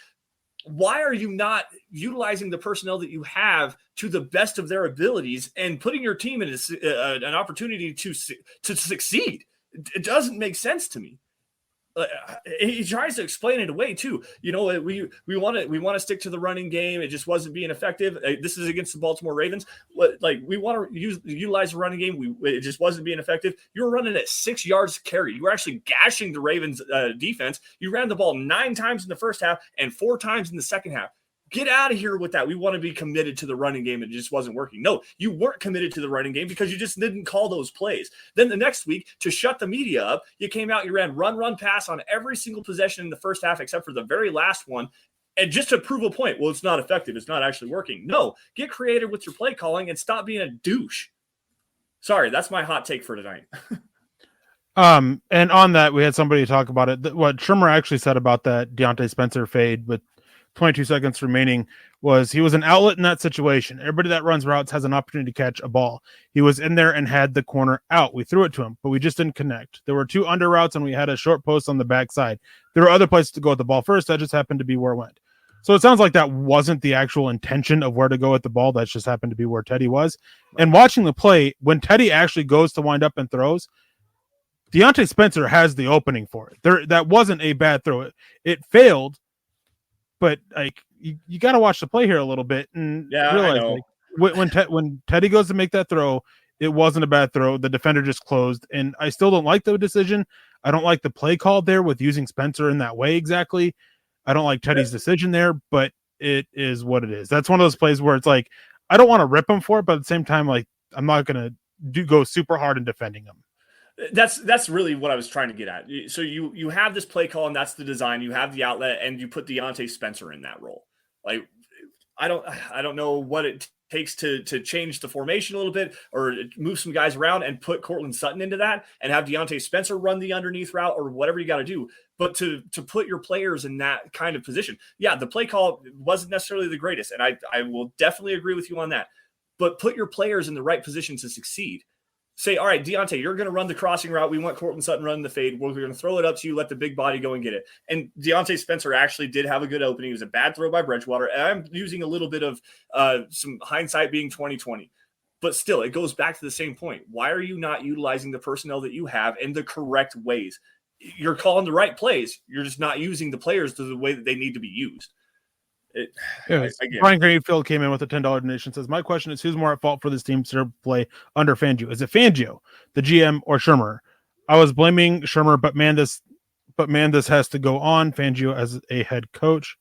Why are you not utilizing the personnel that you have to the best of their abilities and putting your team in an opportunity to succeed? It doesn't make sense to me. He tries to explain it away too. You know, we want to stick to the running game. It just wasn't being effective. This is against the Baltimore Ravens. We want to utilize the running game. It just wasn't being effective. You were running at 6 yards to carry. You were actually gashing the Ravens defense. You ran the ball 9 times in the first half and 4 times in the second half. Get out of here with that. We want to be committed to the running game. It just wasn't working. No, you weren't committed to the running game because you just didn't call those plays. Then the next week, to shut the media up, you came out, you ran run, pass on every single possession in the first half except for the very last one. And just to prove a point, well, it's not effective. It's not actually working. No, get creative with your play calling and stop being a douche. Sorry, that's my hot take for tonight. And on that, we had somebody talk about it. What Trimmer actually said about that Deontay Spencer fade with 22 seconds remaining was he was an outlet in that situation. Everybody that runs routes has an opportunity to catch a ball. He was in there and had the corner out. We threw it to him, but we just didn't connect. There were 2 under routes and we had a short post on the backside. There were other places to go with the ball first. That just happened to be where it went. So it sounds like that wasn't the actual intention of where to go with the ball. That just happened to be where Teddy was. And watching the play, when Teddy actually goes to wind up and throws, Deontay Spencer has the opening for it. That wasn't a bad throw. It failed. But like you got to watch the play here a little bit and realize like, when Teddy goes to make that throw, it wasn't a bad throw. The defender just closed, and I still don't like the decision. I don't like the play call there with using Spencer in that way exactly. I don't like Teddy's decision there, but it is what it is. That's one of those plays where it's like I don't want to rip him for it, but at the same time, like I'm not gonna go super hard in defending him. That's really what I was trying to get at. So you have this play call, and that's the design. You have the outlet, and you put Deontay Spencer in that role. Like I don't know what it takes to change the formation a little bit or move some guys around and put Cortland Sutton into that and have Deontay Spencer run the underneath route or whatever you got to do. But to put your players in that kind of position, yeah, the play call wasn't necessarily the greatest, and I will definitely agree with you on that. But put your players in the right position to succeed. Say, all right, Deontay, you're going to run the crossing route. We want Cortland Sutton running the fade. We're going to throw it up to you, let the big body go and get it. And Deontay Spencer actually did have a good opening. It was a bad throw by Bridgewater. And I'm using a little bit of some hindsight being 20/20. But still, it goes back to the same point. Why are you not utilizing the personnel that you have in the correct ways? You're calling the right plays. You're just not using the players to the way that they need to be used. Brian Greenfield came in with a $10 donation. Says, my question is, who's more at fault for this team to play under Fangio? Is it Fangio, the GM, or Shermer? I was blaming Shermer, but man, this has to go on Fangio as a head coach.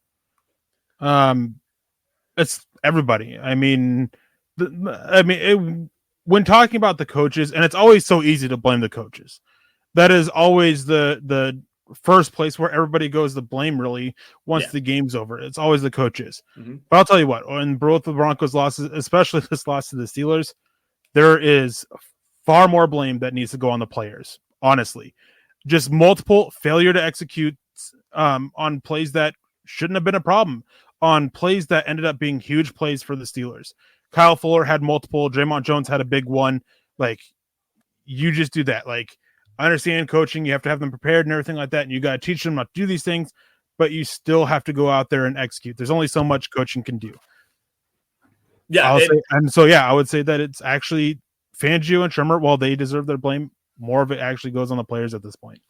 It's everybody. I mean, when talking about the coaches, and it's always so easy to blame the coaches. That is always the first place where everybody goes to blame really once the game's over. It's always the coaches. Mm-hmm. But I'll tell you what, when both the Broncos losses, especially this loss to the Steelers, there is far more blame that needs to go on the players, honestly. Just multiple failure to execute on plays that shouldn't have been a problem, on plays that ended up being huge plays for the Steelers. Kyle Fuller had multiple. Draymond Jones had a big one. Like, you just do that. Like, I understand coaching. You have to have them prepared and everything like that. And you got to teach them not to do these things, but you still have to go out there and execute. There's only so much coaching can do. Yeah. I would say that it's actually Fangio and Trimmer, while they deserve their blame, more of it actually goes on the players at this point.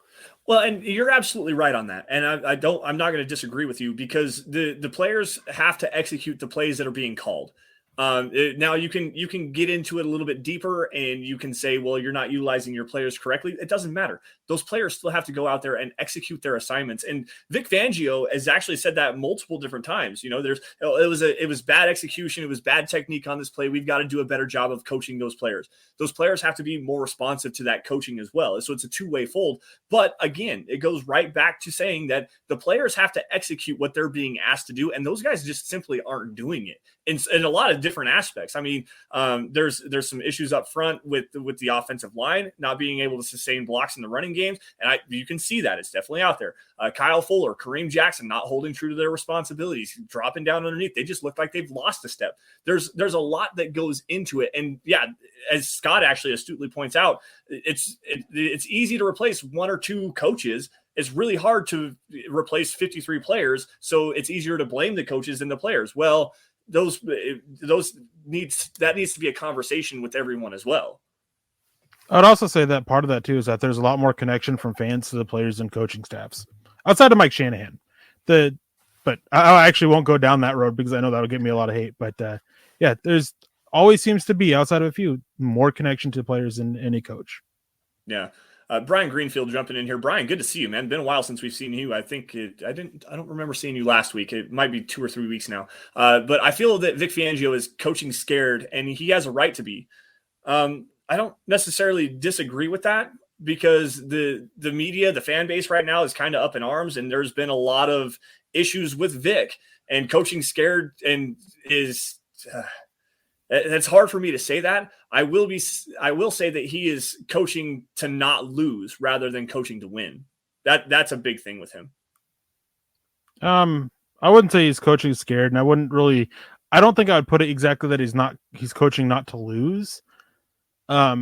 Well, and you're absolutely right on that. And I'm not going to disagree with you, because the players have to execute the plays that are being called. Now you can get into it a little bit deeper, and you can say, well, you're not utilizing your players correctly. It doesn't matter. Those players still have to go out there and execute their assignments. And Vic Fangio has actually said that multiple different times. It was bad execution. It was bad technique on this play. We've got to do a better job of coaching those players. Those players have to be more responsive to that coaching as well. So it's a two-way fold. But again, it goes right back to saying that the players have to execute what they're being asked to do. And those guys just simply aren't doing it in a lot of different aspects. I mean, there's some issues up front with the offensive line not being able to sustain blocks in the running games, and you can see that it's definitely out there. Kyle Fuller, Kareem Jackson not holding true to their responsibilities, dropping down underneath. They just look like they've lost a step. There's a lot that goes into it, and yeah, as Scott actually astutely points out, it's easy to replace one or two coaches. It's really hard to replace 53 players, so it's easier to blame the coaches than the players. Well, that needs to be a conversation with everyone as well. I'd also say that part of that too is that there's a lot more connection from fans to the players and coaching staffs outside of Mike Shanahan. But I actually won't go down that road because I know that'll get me a lot of hate. But yeah, there's always seems to be, outside of a few, more connection to players than any coach. Yeah. Brian Greenfield jumping in here. Brian, good to see you, man. Been a while since we've seen you. I don't remember seeing you last week. It might be 2 or 3 weeks now. But I feel that Vic Fangio is coaching scared, and he has a right to be. I don't necessarily disagree with that, because the media, the fan base right now is kind of up in arms, and there's been a lot of issues with Vic, and coaching scared and is it's hard for me to say that. I will say that he is coaching to not lose rather than coaching to win. That's a big thing with him. I wouldn't say he's coaching scared, and I don't think I would put it exactly that he's coaching not to lose. But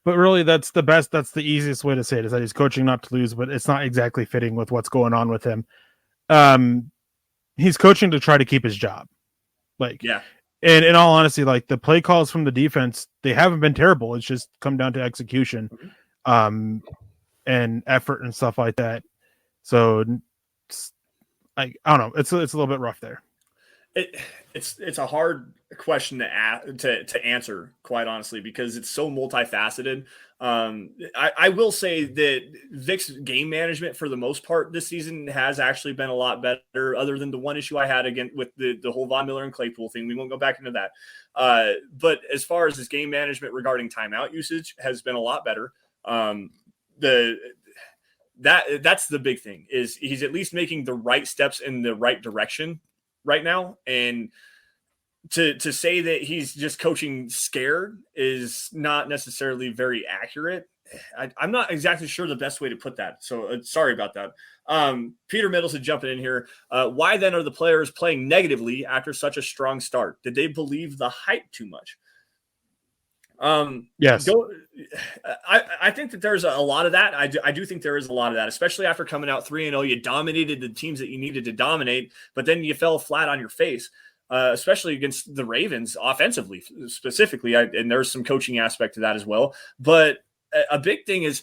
really that's the easiest way to say it, is that he's coaching not to lose, but it's not exactly fitting with what's going on with him. He's coaching to try to keep his job. Yeah. And in all honesty, like, the play calls from the defense, they haven't been terrible. It's just come down to execution, and effort and stuff like that. So I don't know. It's a little bit rough there. It's a hard question to answer, quite honestly, because it's so multifaceted. I will say that Vic's game management for the most part this season has actually been a lot better, other than the one issue I had again with the whole Von Miller and Claypool thing. We won't go back into that. But as far as his game management regarding timeout usage has been a lot better. That's the big thing, is he's at least making the right steps in the right direction right now. And to say that he's just coaching scared is not necessarily very accurate. I'm not exactly sure the best way to put that. So sorry about that. Peter Middleton jumping in here. Why then are the players playing negatively after such a strong start? Did they believe the hype too much? Yes. I think that there's a lot of that. I do think there is a lot of that, especially after coming out 3-0. You dominated the teams that you needed to dominate, but then you fell flat on your face, especially against the Ravens offensively, specifically. And there's some coaching aspect to that as well. But a big thing is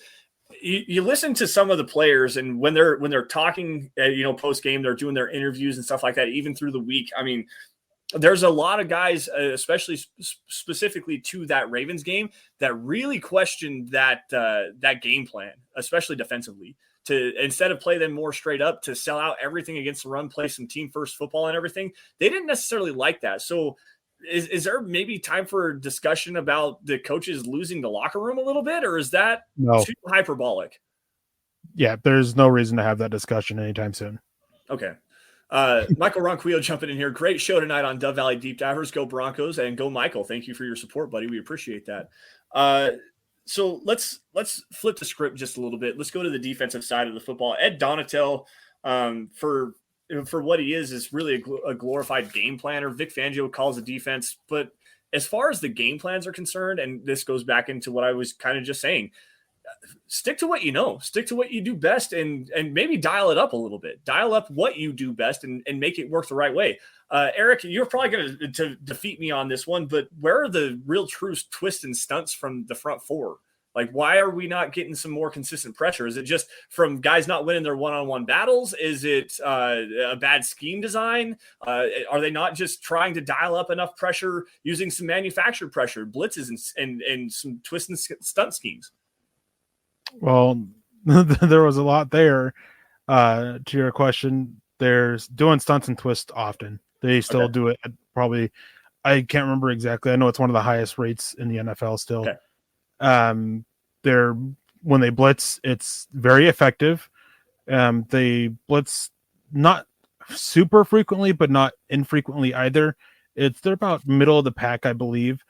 you listen to some of the players, and when they're talking, post game, they're doing their interviews and stuff like that, even through the week. I mean, there's a lot of guys, especially specifically to that Ravens game, that really questioned that game plan, especially defensively, to instead of play them more straight up, to sell out everything against the run, play some team first football and everything. They didn't necessarily like that. So is there maybe time for a discussion about the coaches losing the locker room a little bit, or is that too hyperbolic? Yeah, there's no reason to have that discussion anytime soon. Okay. Michael Ronquillo jumping in here. Great show tonight on Dove Valley Deep Divers. Go Broncos and go Michael. Thank you for your support, buddy. We appreciate that. So let's flip the script just a little bit. Let's go to the defensive side of the football. Ed Donatel, for for what he is really a glorified game planner. Vic Fangio calls the defense, but as far as the game plans are concerned, and this goes back into what I was kind of just saying, stick to what you know, stick to what you do best, and maybe dial it up a little bit. Dial up what you do best and make it work the right way. Eric, you're probably going to defeat me on this one, but where are the real true twists and stunts from the front four? Like, why are we not getting some more consistent pressure? Is it just from guys not winning their one-on-one battles? Is it a bad scheme design? Are they not just trying to dial up enough pressure using some manufactured pressure, blitzes, and some twist and stunt schemes? Well, there was a lot there. To your question, there's doing stunts and twists often. They still do it at probably, I can't remember exactly. I know it's one of the highest rates in the NFL still. Okay. They're when they blitz, it's very effective. They blitz not super frequently, but not infrequently either. They're about middle of the pack, I believe.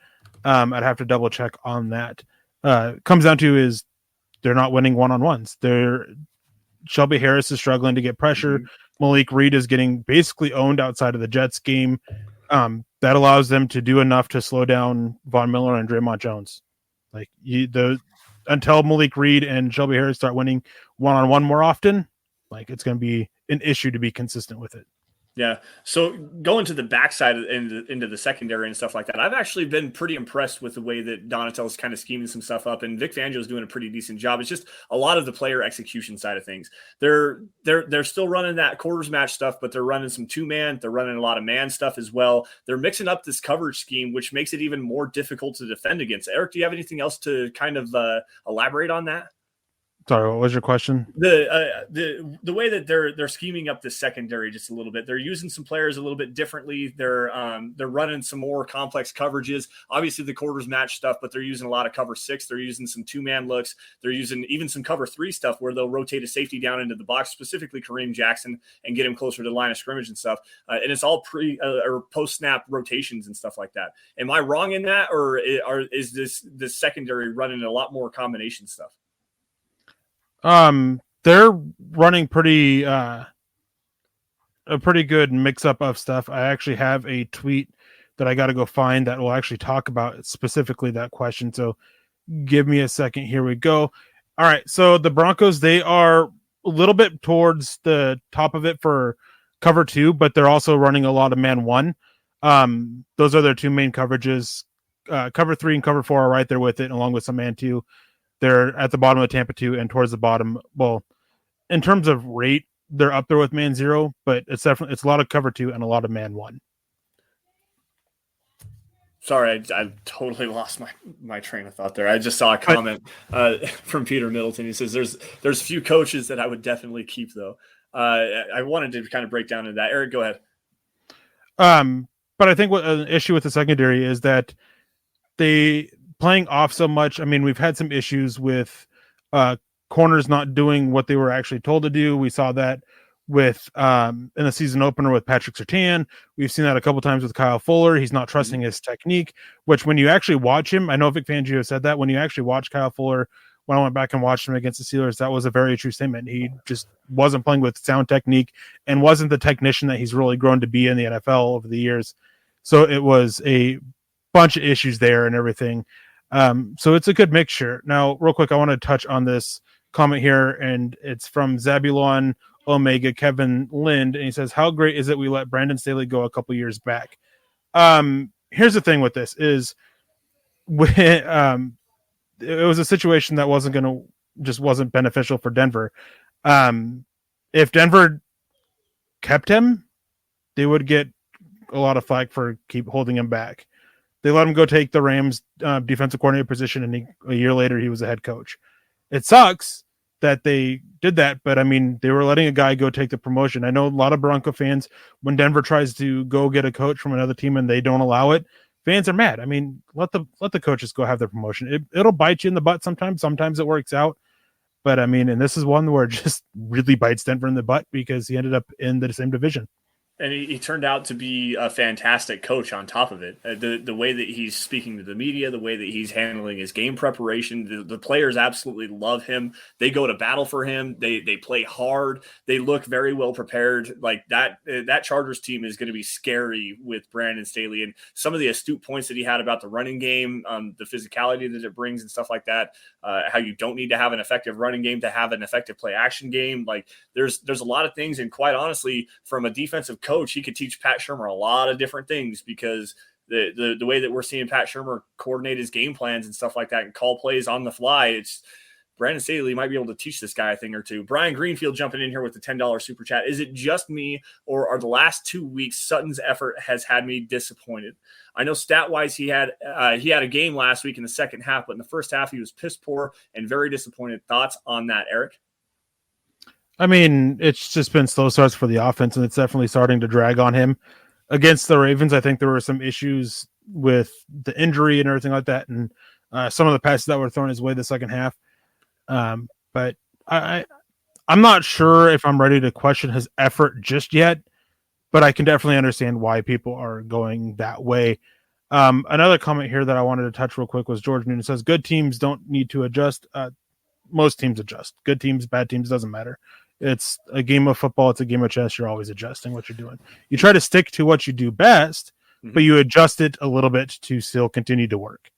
I'd have to double check on that. Comes down to is they're not winning one-on-ones. Shelby Harris is struggling to get pressure. Mm-hmm. Malik Reed is getting basically owned outside of the Jets game. That allows them to do enough to slow down Von Miller and Draymond Jones. Like until Malik Reed and Shelby Harris start winning one-on-one more often, like it's going to be an issue to be consistent with it. Yeah. So going to the backside into the secondary and stuff like that, I've actually been pretty impressed with the way that Donatel's kind of scheming some stuff up, and Vic Fangio is doing a pretty decent job. It's just a lot of the player execution side of things. They're still running that quarters match stuff, but they're running some 2-man. They're running a lot of man stuff as well. They're mixing up this coverage scheme, which makes it even more difficult to defend against. Eric, do you have anything else to kind of elaborate on that? Sorry, what was your question? The way that they're scheming up the secondary just a little bit. They're using some players a little bit differently. They're running some more complex coverages. Obviously the quarters match stuff, but they're using a lot of cover 6. They're using some 2-man looks. They're using even some cover 3 stuff where they'll rotate a safety down into the box, specifically Kareem Jackson, and get him closer to the line of scrimmage and stuff. And it's all pre or post snap rotations and stuff like that. Am I wrong in that, or is this secondary running a lot more combination stuff? They're running a pretty good mix up of stuff. I actually have a tweet that I got to go find that will actually talk about specifically that question. So give me a second. Here we go. All right. So the Broncos, they are a little bit towards the top of it for cover 2, but they're also running a lot of man 1. Those are their 2 main coverages. Cover 3 and cover 4 are right there with it, along with some man 2. They're at the bottom of Tampa 2 and towards the bottom. Well, in terms of rate, they're up there with man 0, but it's a lot of cover 2 and a lot of man 1. Sorry, I totally lost my train of thought there. I just saw a comment from Peter Middleton. He says there's few coaches that I would definitely keep though. I wanted to kind of break down into that. Eric, go ahead. But I think what an issue with the secondary is that they playing off so much. I mean, we've had some issues with corners not doing what they were actually told to do. We saw that with in the season opener with Patrick Surtain. We've seen that a couple times with Kyle Fuller. He's not trusting his technique, which when you actually watch him, I know Vic Fangio said that when you actually watch Kyle Fuller, when I went back and watched him against the Steelers, that was a very true statement. He just wasn't playing with sound technique and wasn't the technician that he's really grown to be in the NFL over the years. So it was a bunch of issues there and everything. So it's a good mixture. Now, real quick, I want to touch on this comment here, and it's from Zabulon Omega Kevin Lind, and he says, how great is it we let Brandon Staley go a couple years back? Here's the thing with this is it was a situation that wasn't beneficial for Denver. If Denver kept him, they would get a lot of flack for keep holding him back. They let him go take the Rams defensive coordinator position, and a year later he was a head coach. It sucks that they did that, but I mean, they were letting a guy go take the promotion. I know a lot of Bronco fans, when Denver tries to go get a coach from another team and they don't allow it, fans are mad. I mean, let the coaches go have their promotion. It'll bite you in the butt sometimes. Sometimes it works out. But I mean, and this is one where it just really bites Denver in the butt because he ended up in the same division. And he turned out to be a fantastic coach on top of it. The way that he's speaking to the media, the way that he's handling his game preparation, the players absolutely love him. They go to battle for him. They play hard. They look very well prepared. Like that Chargers team is going to be scary with Brandon Staley, and some of the astute points that he had about the running game, the physicality that it brings and stuff like that, how you don't need to have an effective running game to have an effective play action game. Like there's a lot of things, and quite honestly, from a defensive coach, he could teach Pat Shurmur a lot of different things, because the way that we're seeing Pat Shurmur coordinate his game plans and stuff like that and call plays on the fly, it's Brandon Staley might be able to teach this guy a thing or two. Brian Greenfield jumping in here with the $10 super chat. Is it just me, or are the last 2 weeks Sutton's effort has had me disappointed? I know stat-wise he had a game last week in the second half, but in the first half he was piss poor and very disappointed. Thoughts on that, Eric? I mean, it's just been slow starts for the offense, and it's definitely starting to drag on him. Against the Ravens, I think there were some issues with the injury and everything like that, and some of the passes that were thrown his way the second half. But I'm not sure if I'm ready to question his effort just yet, but I can definitely understand why people are going that way. Another comment here that I wanted to touch real quick was George Noonan says, good teams don't need to adjust. Most teams adjust. Good teams, bad teams, doesn't matter. It's a game of football. It's a game of chess. You're always adjusting what you're doing. You try to stick to what you do best, but you adjust it a little bit to still continue to work.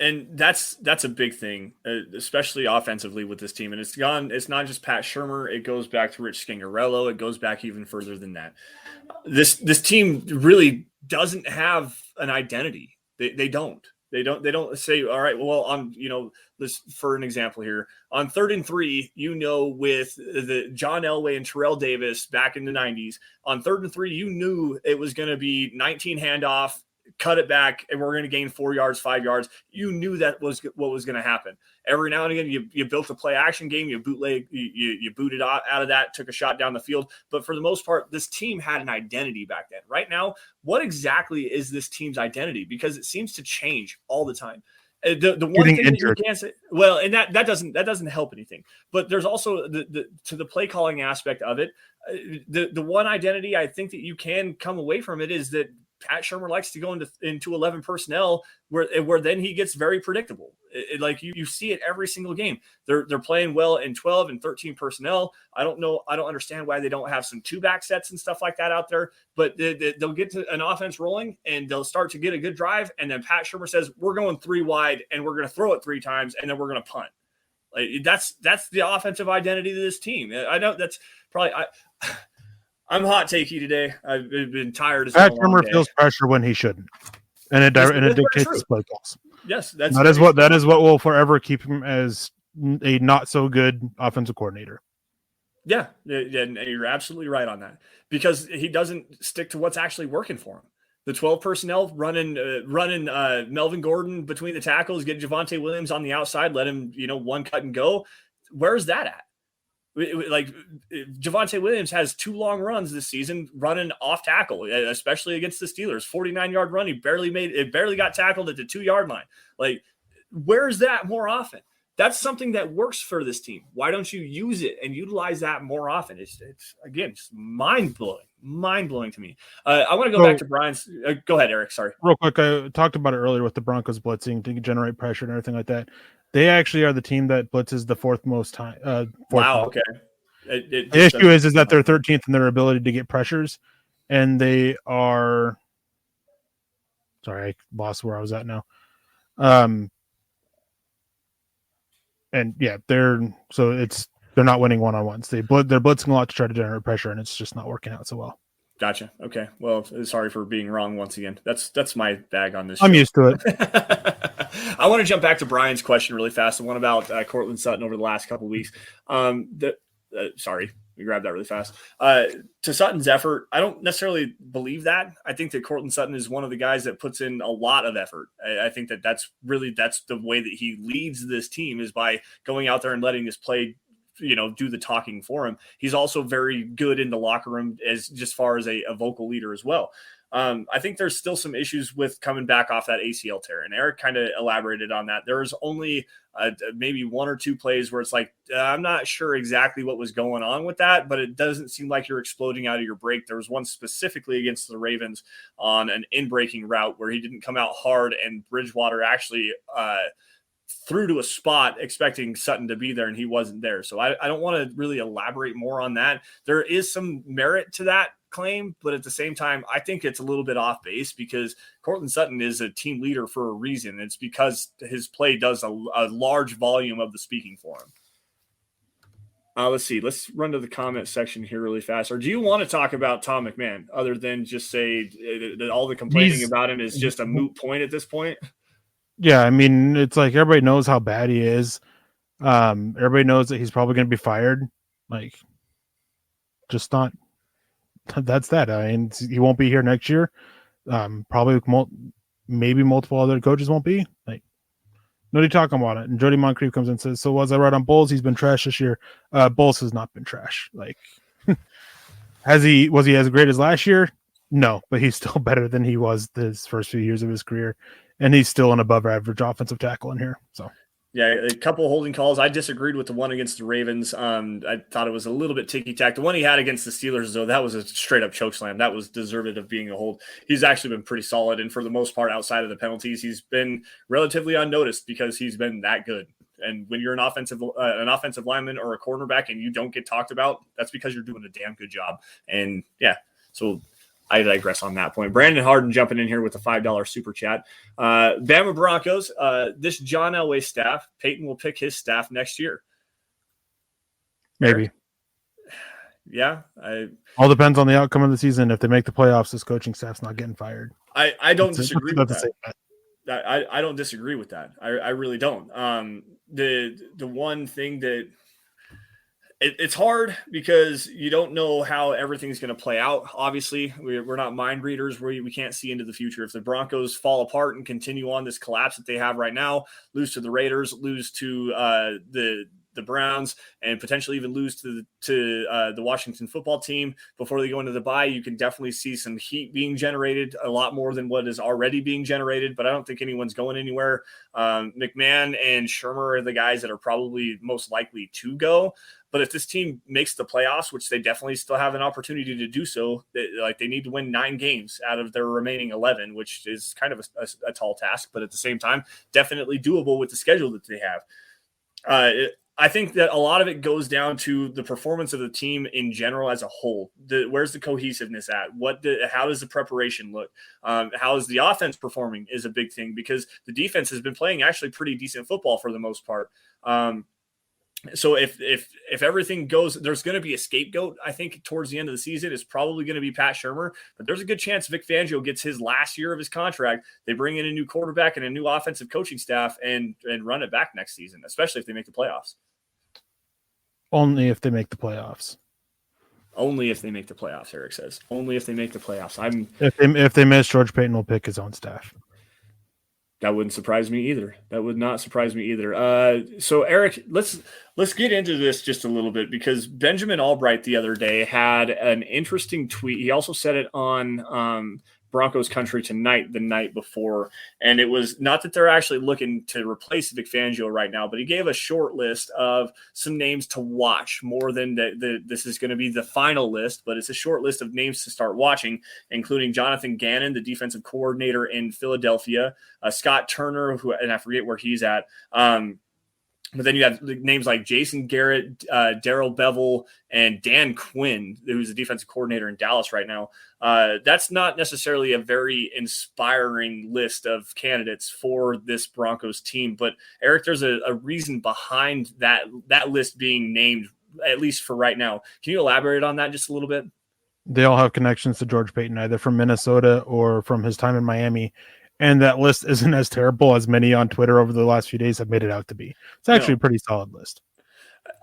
And that's a big thing, especially offensively with this team. And it's not just Pat Shurmur. It goes back to Rich Scangarello. It goes back even further than that. This team really doesn't have an identity. They don't. They don't say, all right, well, this for an example here, on 3rd and 3, with the John Elway and Terrell Davis back in the 90s, on 3rd and 3, you knew it was going to be 19 handoff, cut it back, and we're going to gain 4 yards, 5 yards. You knew that was what was going to happen. Every now and again, you built a play action game, you bootleg, you booted out of that, took a shot down the field. But for the most part, this team had an identity back then. Right now, what exactly is this team's identity? Because it seems to change all the time. The one thing that you can't say, well, and that doesn't help anything. But there's also the play calling aspect of it. The one identity I think that you can come away from it is that Pat Shurmur likes to go into 11 personnel where then he gets very predictable. Like you see it every single game. They're playing well in 12 and 13 personnel. I don't understand why they don't have some 2-back sets and stuff like that out there, but they'll get to an offense rolling and they'll start to get a good drive. And then Pat Shurmur says, we're going 3 wide and we're going to throw it 3 times and then we're going to punt. Like that's the offensive identity of this team. I know that's probably I'm hot takey today. I've been tired. Pat Shurmur feels pressure when he shouldn't, and it dictates his play calls. Yes, that is what will forever keep him as a not so good offensive coordinator. Yeah, and you're absolutely right on that, because he doesn't stick to what's actually working for him. The 12 personnel running Melvin Gordon between the tackles, get Javonte Williams on the outside, let him one cut and go. Where's that at? Like Javonte Williams has 2 long runs this season running off tackle, especially against the Steelers. 49-yard run. He barely got tackled at the 2-yard line. Like, where's that more often? That's something that works for this team. Why don't you use it and utilize that more often? It's again, just mind blowing to me. I want to go back to Brian's. Go ahead, Eric. Sorry. Real quick. I talked about it earlier with the Broncos blitzing to generate pressure and everything like that. They actually are the team that blitzes the 4th most time. Wow. Okay. The issue is that they're 13th in their ability to get pressures, and they are. Sorry, I lost where I was at now. And yeah, they're not winning one-on-ones. They're blitzing a lot to try to generate pressure, and it's just not working out so well. Gotcha. Okay. Well, sorry for being wrong once again. That's my bag on this. I'm used to it. I want to jump back to Brian's question really fast. The one about Courtland Sutton over the last couple of weeks. Sorry, we grabbed that really fast. To Sutton's effort, I don't necessarily believe that. I think that Courtland Sutton is one of the guys that puts in a lot of effort. I think that's the way that he leads this team, is by going out there and letting this play, do the talking for him. He's also very good in the locker room as far as a vocal leader as well. I think there's still some issues with coming back off that ACL tear, and Erick kind of elaborated on that. There was only maybe one or two plays where it's like, I'm not sure exactly what was going on with that, but it doesn't seem like you're exploding out of your break. There was one specifically against the Ravens on an in-breaking route where he didn't come out hard, and Bridgewater actually threw to a spot expecting Sutton to be there, and he wasn't there. So I don't want to really elaborate more on that. There is some merit to that claim, but at the same time, I think it's a little bit off base because Cortland Sutton is a team leader for a reason. It's because his play does a large volume of the speaking for him. Let's see. Let's run to the comment section here really fast. Or do you want to talk about Tom McMahon other than just say that all the complaining about him is just a moot point at this point? Yeah, I mean, it's like everybody knows how bad he is. Everybody knows that he's probably going to be fired. Like, just not. That's that. I mean, he won't be here next year. Probably, maybe multiple other coaches won't be. Like, nobody talking about it. And Jody Moncrief comes in and says, "So was I right on Bowles? He's been trash this year. Bowles has not been trash. Like, was he as great as last year? No, but he's still better than he was his first few years of his career." And he's still an above average offensive tackle in here. So, yeah, a couple of holding calls. I disagreed with the one against the Ravens. I thought it was a little bit ticky-tack. The one he had against the Steelers, though, that was a straight-up choke slam. That was deserved of being a hold. He's actually been pretty solid, and for the most part, outside of the penalties, he's been relatively unnoticed because he's been that good. And when you're an offensive lineman or a cornerback and you don't get talked about, that's because you're doing a damn good job. And, yeah, so I digress on that point. Brandon Harden jumping in here with a $5 super chat. Bama Broncos, this John Elway staff, Peyton will pick his staff next year. Maybe. Yeah. All depends on the outcome of the season. If they make the playoffs, this coaching staff's not getting fired. I don't disagree with that. I don't disagree with that. I really don't. The one thing that it's hard because you don't know how everything's going to play out. Obviously, we're not mind readers. We can't see into the future. If the Broncos fall apart and continue on this collapse that they have right now, lose to the Raiders, lose to the Browns, and potentially even lose to the Washington football team before they go into the bye, you can definitely see some heat being generated, a lot more than what is already being generated. But I don't think anyone's going anywhere. McMahon and Shermer are the guys that are probably most likely to go. But if this team makes the playoffs, which they definitely still have an opportunity to do so, they need to win 9 games out of their remaining 11, which is kind of a tall task, but at the same time, definitely doable with the schedule that they have. I think that a lot of it goes down to the performance of the team in general as a whole. Where's the cohesiveness at? How does the preparation look? How is the offense performing is a big thing because the defense has been playing actually pretty decent football for the most part. So if everything goes, there's going to be a scapegoat. I think towards the end of the season is probably going to be Pat Shermer, but there's a good chance Vic Fangio gets his last year of his contract. They bring in a new quarterback and a new offensive coaching staff and run it back next season, especially if they make the playoffs. Only if they make the playoffs. Only if they make the playoffs, Erick says. Only if they make the playoffs. If they miss, George Payton will pick his own staff. That wouldn't surprise me either. That would not surprise me either. So, Erick, let's get into this just a little bit because Benjamin Albright the other day had an interesting tweet. He also said it on Broncos Country Tonight the night before, and it was not that they're actually looking to replace Vic Fangio right now, but he gave a short list of some names to watch more than this is going to be the final list, but it's a short list of names to start watching, including Jonathan Gannon, the defensive coordinator in Philadelphia, Scott Turner, and I forget where he's at. But then you have names like Jason Garrett, Darrell Bevel, and Dan Quinn, who's the defensive coordinator in Dallas right now. That's not necessarily a very inspiring list of candidates for this Broncos team. But, Erick, there's a reason behind that list being named, at least for right now. Can you elaborate on that just a little bit? They all have connections to George Payton, either from Minnesota or from his time in Miami. And that list isn't as terrible as many on Twitter over the last few days have made it out to be. It's actually a pretty solid list.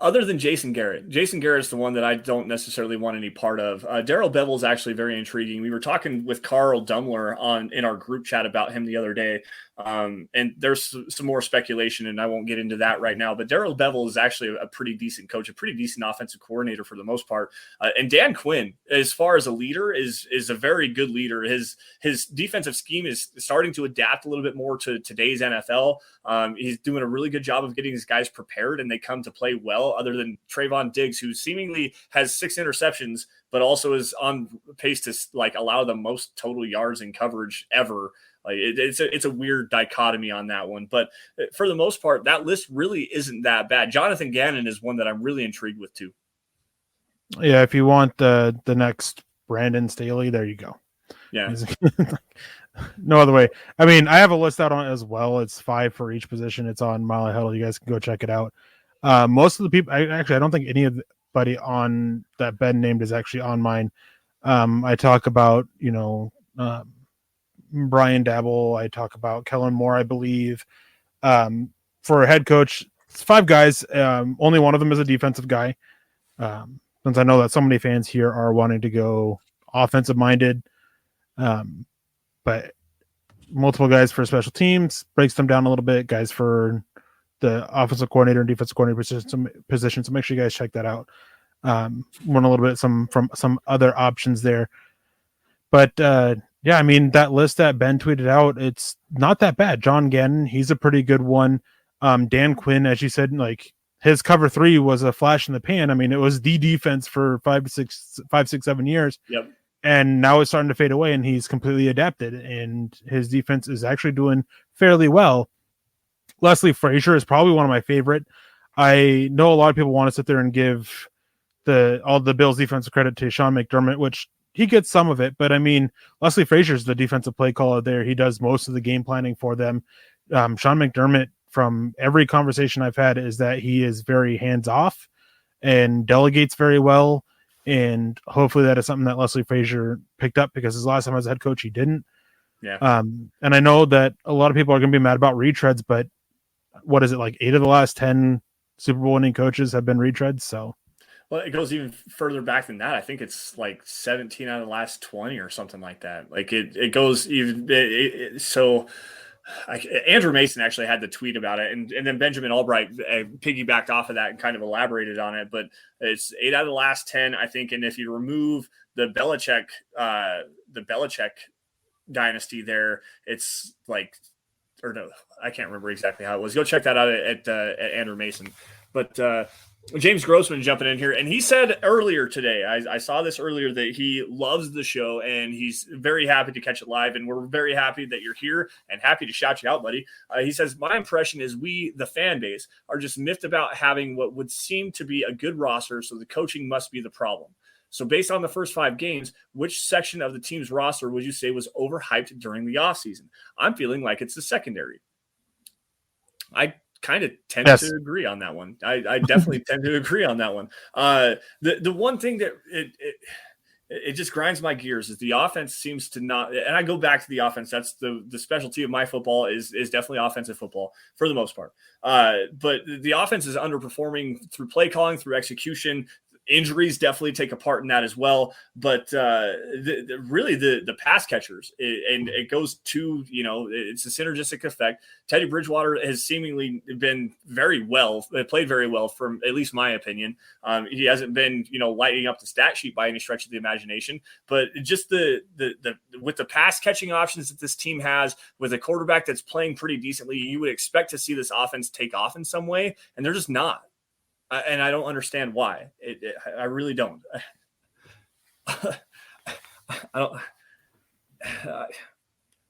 Other than Jason Garrett. Jason Garrett's the one that I don't necessarily want any part of. Darrell Bevel is actually very intriguing. We were talking with Carl Dumler in our group chat about him the other day. And there's some more speculation, and I won't get into that right now. But Darrell Bevell is actually a pretty decent coach, a pretty decent offensive coordinator for the most part. And Dan Quinn, as far as a leader, is a very good leader. His defensive scheme is starting to adapt a little bit more to today's NFL. He's doing a really good job of getting his guys prepared, and they come to play well, other than Trayvon Diggs, who seemingly has 6 interceptions, but also is on pace to allow the most total yards in coverage ever. It's a weird dichotomy on that one. But for the most part, that list really isn't that bad. Jonathan Gannon is one that I'm really intrigued with too. Yeah, if you want the next Brandon Staley, there you go. Yeah. No other way. I mean, I have a list out on it as well. It's 5 for each position. It's on Mile High Huddle. You guys can go check it out. Most of the people, I don't think anybody on that Ben named is actually on mine. I talk about, Brian Dabble. I talk about Kellen Moore, I believe. For a head coach, it's 5 guys. Only one of them is a defensive guy. Since I know that so many fans here are wanting to go offensive minded. But multiple guys for special teams, breaks them down a little bit, guys for the offensive coordinator and defensive coordinator position. So make sure you guys check that out. Learn a little bit from some other options there. But yeah, I mean, that list that Ben tweeted out, it's not that bad. John Gannon, he's a pretty good one. Dan Quinn, as you said, his cover 3 was a flash in the pan. I mean, it was the defense for 5, 6, 7 years. Yep. And now it's starting to fade away, and he's completely adapted, and his defense is actually doing fairly well. Leslie Frazier is probably one of my favorite. I know a lot of people want to sit there and give all the Bills defensive credit to Sean McDermott, which he gets some of it, but I mean, Leslie Frazier is the defensive play caller there. He does most of the game planning for them. Sean McDermott, from every conversation I've had, is that he is very hands-off and delegates very well. And hopefully that is something that Leslie Frazier picked up, because his last time as a head coach, he didn't. Yeah. And I know that a lot of people are going to be mad about retreads, but what is it, 8 of the last 10 Super Bowl winning coaches have been retreads? So, well, it goes even further back than that. I think it's 17 out of the last 20 or something like that. It goes even so. Andrew Mason actually had the tweet about it, and then Benjamin Albright piggybacked off of that and kind of elaborated on it. But it's 8 out of the last 10, I think. And if you remove the Belichick dynasty there, it's or no, I can't remember exactly how it was. Go check that out at Andrew Mason. But James Grossman jumping in here, and he said earlier today, I saw this earlier, that he loves the show and he's very happy to catch it live, and we're very happy that you're here and happy to shout you out, buddy. He says, my impression is we, the fan base, are just miffed about having what would seem to be a good roster, so the coaching must be the problem. So based on the first 5 games, which section of the team's roster would you say was overhyped during the offseason? I'm feeling like it's the secondary. I kind of tend to agree on that one. I definitely tend to agree on that one. The one thing that it just grinds my gears is the offense seems to not, and I go back to the offense. That's the specialty of my football is definitely offensive football for the most part. But the offense is underperforming through play calling, through execution. Injuries definitely take a part in that as well, but really the pass catchers, and it goes to, it's a synergistic effect. Teddy Bridgewater has seemingly been played very well from at least my opinion. He hasn't been, lighting up the stat sheet by any stretch of the imagination, but just the with the pass catching options that this team has, with a quarterback that's playing pretty decently, you would expect to see this offense take off in some way, and they're just not. And I don't understand why. I really don't. I don't.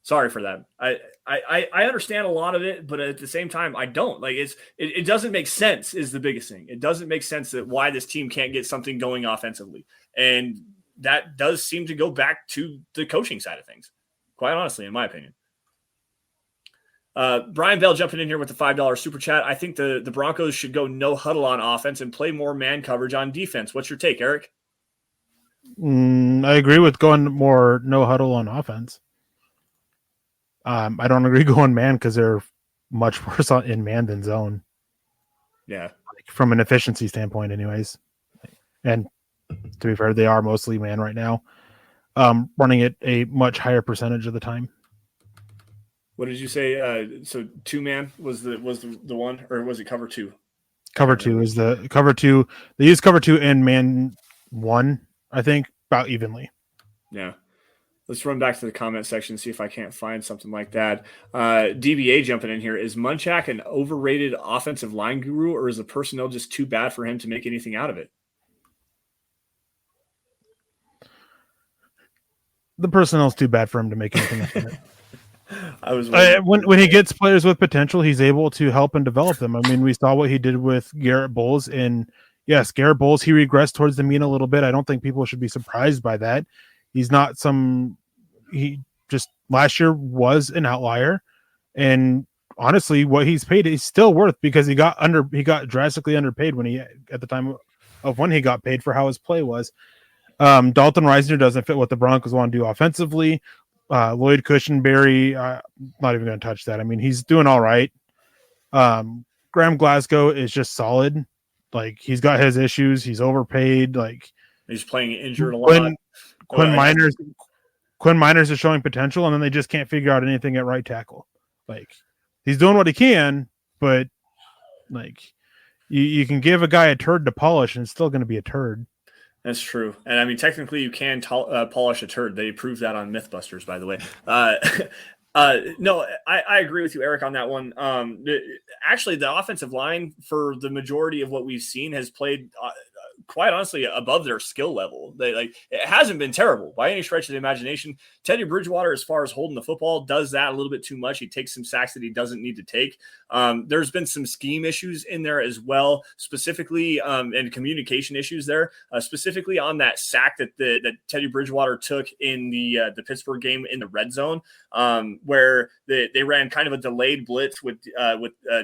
Sorry for that. I understand a lot of it, but at the same time, I don't. It doesn't make sense is the biggest thing. It doesn't make sense that why this team can't get something going offensively. And that does seem to go back to the coaching side of things, quite honestly, in my opinion. Brian Bell jumping in here with the $5 super chat. I think the Broncos should go no huddle on offense and play more man coverage on defense. What's your take, Eric? I agree with going more no huddle on offense. I don't agree going man, because they're much worse in man than zone. Yeah. From an efficiency standpoint anyways. And to be fair, they are mostly man right now, running it a much higher percentage of the time. What did you say? So 2-man was the one, or was it cover 2? Cover 2 is the cover 2. They use cover 2 and man 1, I think, about evenly. Yeah. Let's run back to the comment section and see if I can't find something like that. DBA jumping in here. Is Munchak an overrated offensive line guru, or is the personnel just too bad for him to make anything out of it? The personnel's too bad for him to make anything out of it. I was when he gets players with potential, he's able to help and develop them. I mean, we saw what he did with Garrett Bowles, and yes, Garrett Bowles, he regressed towards the mean a little bit. I don't think people should be surprised by that. He's not he just last year was an outlier, and honestly, what he's paid is still worth, because he got drastically underpaid at the time of when he got paid for how his play was. Dalton Reisner doesn't fit what the Broncos want to do offensively. Lloyd Cushenberry, not even going to touch that. I mean, he's doing all right. Graham Glasgow is just solid. Like, he's got his issues. He's overpaid. Like, he's playing injured a lot. Quinn Miners is showing potential, and then they just can't figure out anything at right tackle. Like, he's doing what he can, but like, you can give a guy a turd to polish, and it's still going to be a turd. That's true. And I mean, technically you can polish a turd. They proved that on Mythbusters, by the way. No, I agree with you, Eric, on that one. Actually, the offensive line for the majority of what we've seen has played quite honestly above their skill level. It hasn't been terrible by any stretch of the imagination. Teddy Bridgewater, as far as holding the football, does that a little bit too much. He takes some sacks that he doesn't need to take. There's been some scheme issues in there as well, specifically, and communication issues there, specifically on that sack that Teddy Bridgewater took in the Pittsburgh game in the red zone, where they ran kind of a delayed blitz with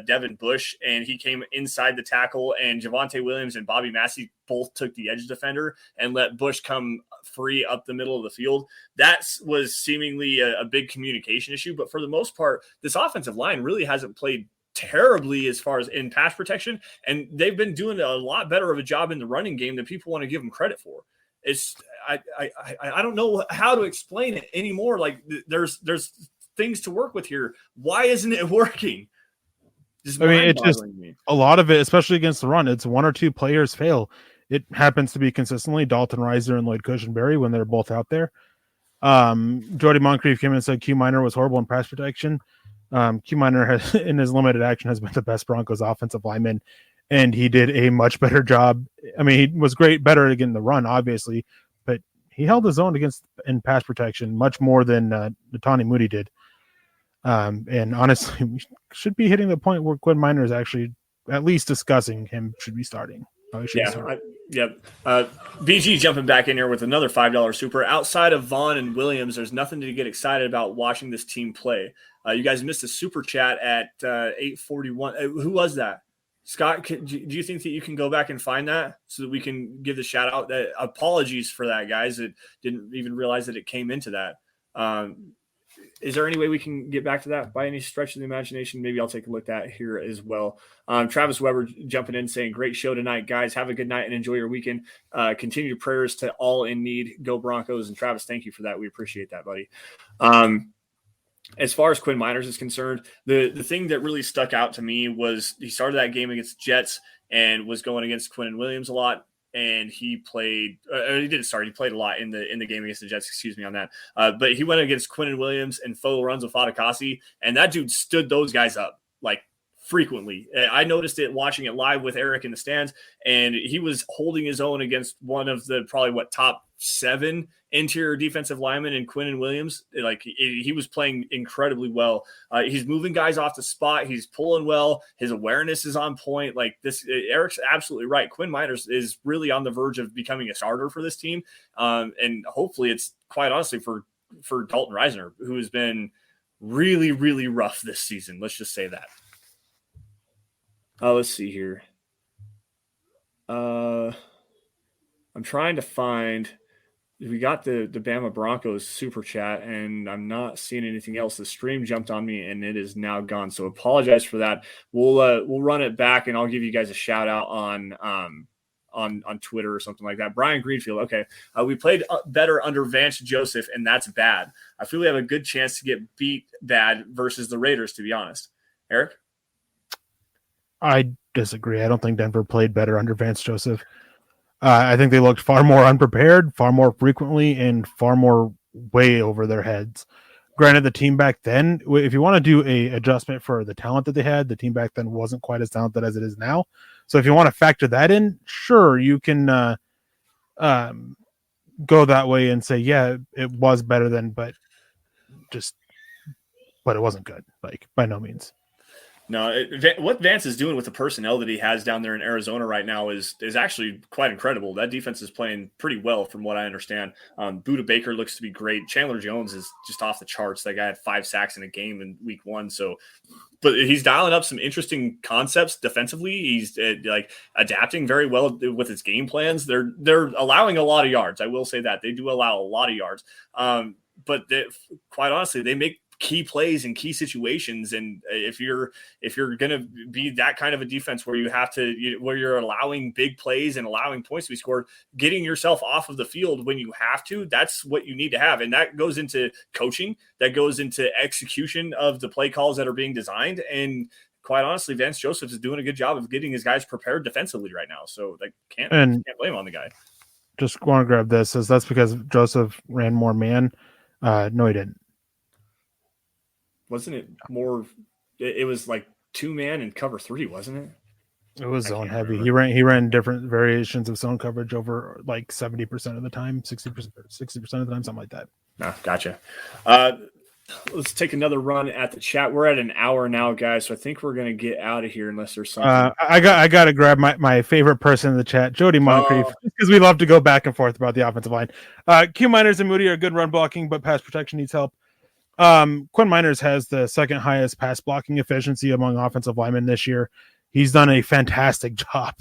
Devin Bush, and he came inside the tackle, and Javonte Williams and Bobby Massey both took the edge defender and let Bush come free up the middle of the field. That was seemingly a big communication issue, but for the most part, this offensive line really hasn't played terribly as far as in pass protection, and they've been doing a lot better of a job in the running game than people want to give them credit for. I don't know how to explain it anymore. Like, there's things to work with here. Why isn't it working? It's just a lot of it, especially against the run. It's one or two players fail. It happens to be consistently Dalton Reisner and Lloyd Cushenberry when they're both out there. Jody Moncrief came in and said Q Minor was horrible in pass protection. Q Minor has, in his limited action, has been the best Broncos offensive lineman, and he did a much better job. I mean, he was better against the run, obviously, but he held his own in pass protection much more than Netani Moody did. And honestly, we should be hitting the point where Quinn Minor is actually at least discussing him should be starting. BG jumping back in here with another $5 super. Outside of Vaughn and Williams, there's nothing to get excited about watching this team play. You guys missed a super chat at 8:41. Who was that? Scott, do you think that you can go back and find that so that we can give the shout out? Apologies for that, guys. It didn't even realize that it came into that. Is there any way we can get back to that by any stretch of the imagination? Maybe I'll take a look at here as well. Travis Weber jumping in saying, great show tonight, guys. Have a good night and enjoy your weekend. Continued prayers to all in need. Go Broncos. And Travis, thank you for that. We appreciate that, buddy. As far as Quinn Miners is concerned, the thing that really stuck out to me was he started that game against the Jets and was going against Quinn and Williams a lot. And he played he played a lot in the game against the Jets, excuse me on that. But he went against Quinn and Williams and Fo Lorenzo Fatukasi, and that dude stood those guys up like frequently. I noticed it watching it live with Eric in the stands, and he was holding his own against one of the probably top 7 interior defensive linemen in Quinn and Williams. Like, he was playing incredibly well. He's moving guys off the spot. He's pulling well. His awareness is on point. Like this, Eric's absolutely right. Quinn Miners is really on the verge of becoming a starter for this team. And hopefully it's quite honestly for Dalton Reisner, who has been really, really rough this season. Let's just say that. Let's see here. I'm trying to find. We got the Bama Broncos super chat, and I'm not seeing anything else. The stream jumped on me, and it is now gone. So apologize for that. We'll run it back, and I'll give you guys a shout out on on Twitter or something like that. Brian Greenfield. Okay. We played better under Vance Joseph, and that's bad. I feel we have a good chance to get beat bad versus the Raiders, to be honest. Eric? I disagree. I don't think Denver played better under Vance Joseph. I think they looked far more unprepared, far more frequently, and far more way over their heads. Granted, the team back then, if you want to do a adjustment for the talent that they had, the team back then wasn't quite as talented as it is now. So if you want to factor that in, sure, you can go that way and say, yeah, it was better than, but it wasn't good, like by no means. No, what Vance is doing with the personnel that he has down there in Arizona right now is actually quite incredible. That defense is playing pretty well from what I understand. Budda Baker looks to be great. Chandler Jones is just off the charts. That guy had 5 sacks in a game in week 1. So, but he's dialing up some interesting concepts defensively. He's like adapting very well with his game plans. They're allowing a lot of yards. I will say that they do allow a lot of yards. But quite honestly, they make key plays in key situations. And if you're going to be that kind of a defense where where you're allowing big plays and allowing points to be scored, getting yourself off of the field when you have to, that's what you need to have. And that goes into coaching, that goes into execution of the play calls that are being designed. And quite honestly, Vance Joseph is doing a good job of getting his guys prepared defensively right now. So can't blame on the guy. Just want to grab this. Says that's because Joseph ran more man. No, he didn't. Wasn't it more? It was like 2-man and cover 3, wasn't it? It was zone heavy. Remember. He ran different variations of zone coverage over like 70% of the time, 60% of the time, something like that. No, gotcha. Let's take another run at the chat. We're at an hour now, guys, so I think we're gonna get out of here unless there's something. I got to grab my favorite person in the chat, Jody Moncrief, because we love to go back and forth about the offensive line. Q Miners and Moody are good run blocking, but pass protection needs help. Quinn Miners has the second highest pass blocking efficiency among offensive linemen this year. He's done a fantastic job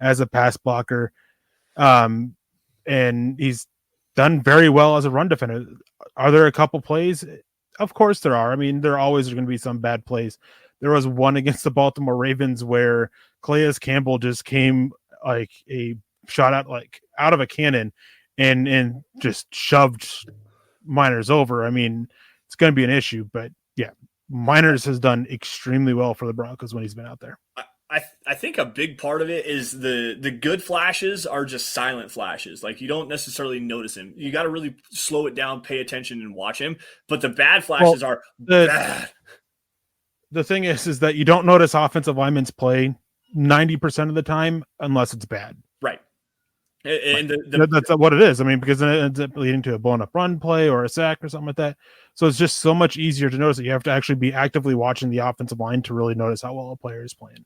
as a pass blocker. And he's done very well as a run defender. Are there a couple plays? Of course there are. I mean, there always are going to be some bad plays. There was one against the Baltimore Ravens where Calais Campbell just came like a shot out of a cannon and just shoved Miners over. I mean, it's going to be an issue, but yeah, Miners has done extremely well for the Broncos when he's been out there. I think a big part of it is the good flashes are just silent flashes. Like you don't necessarily notice him. You got to really slow it down, pay attention, and watch him. But the bad flashes are bad. The thing is that you don't notice offensive linemen's play 90% of the time unless it's bad. Right. And that's what it is. I mean, because then it ends up leading to a blown up run play or a sack or something like that. So it's just so much easier to notice that you have to actually be actively watching the offensive line to really notice how well a player is playing.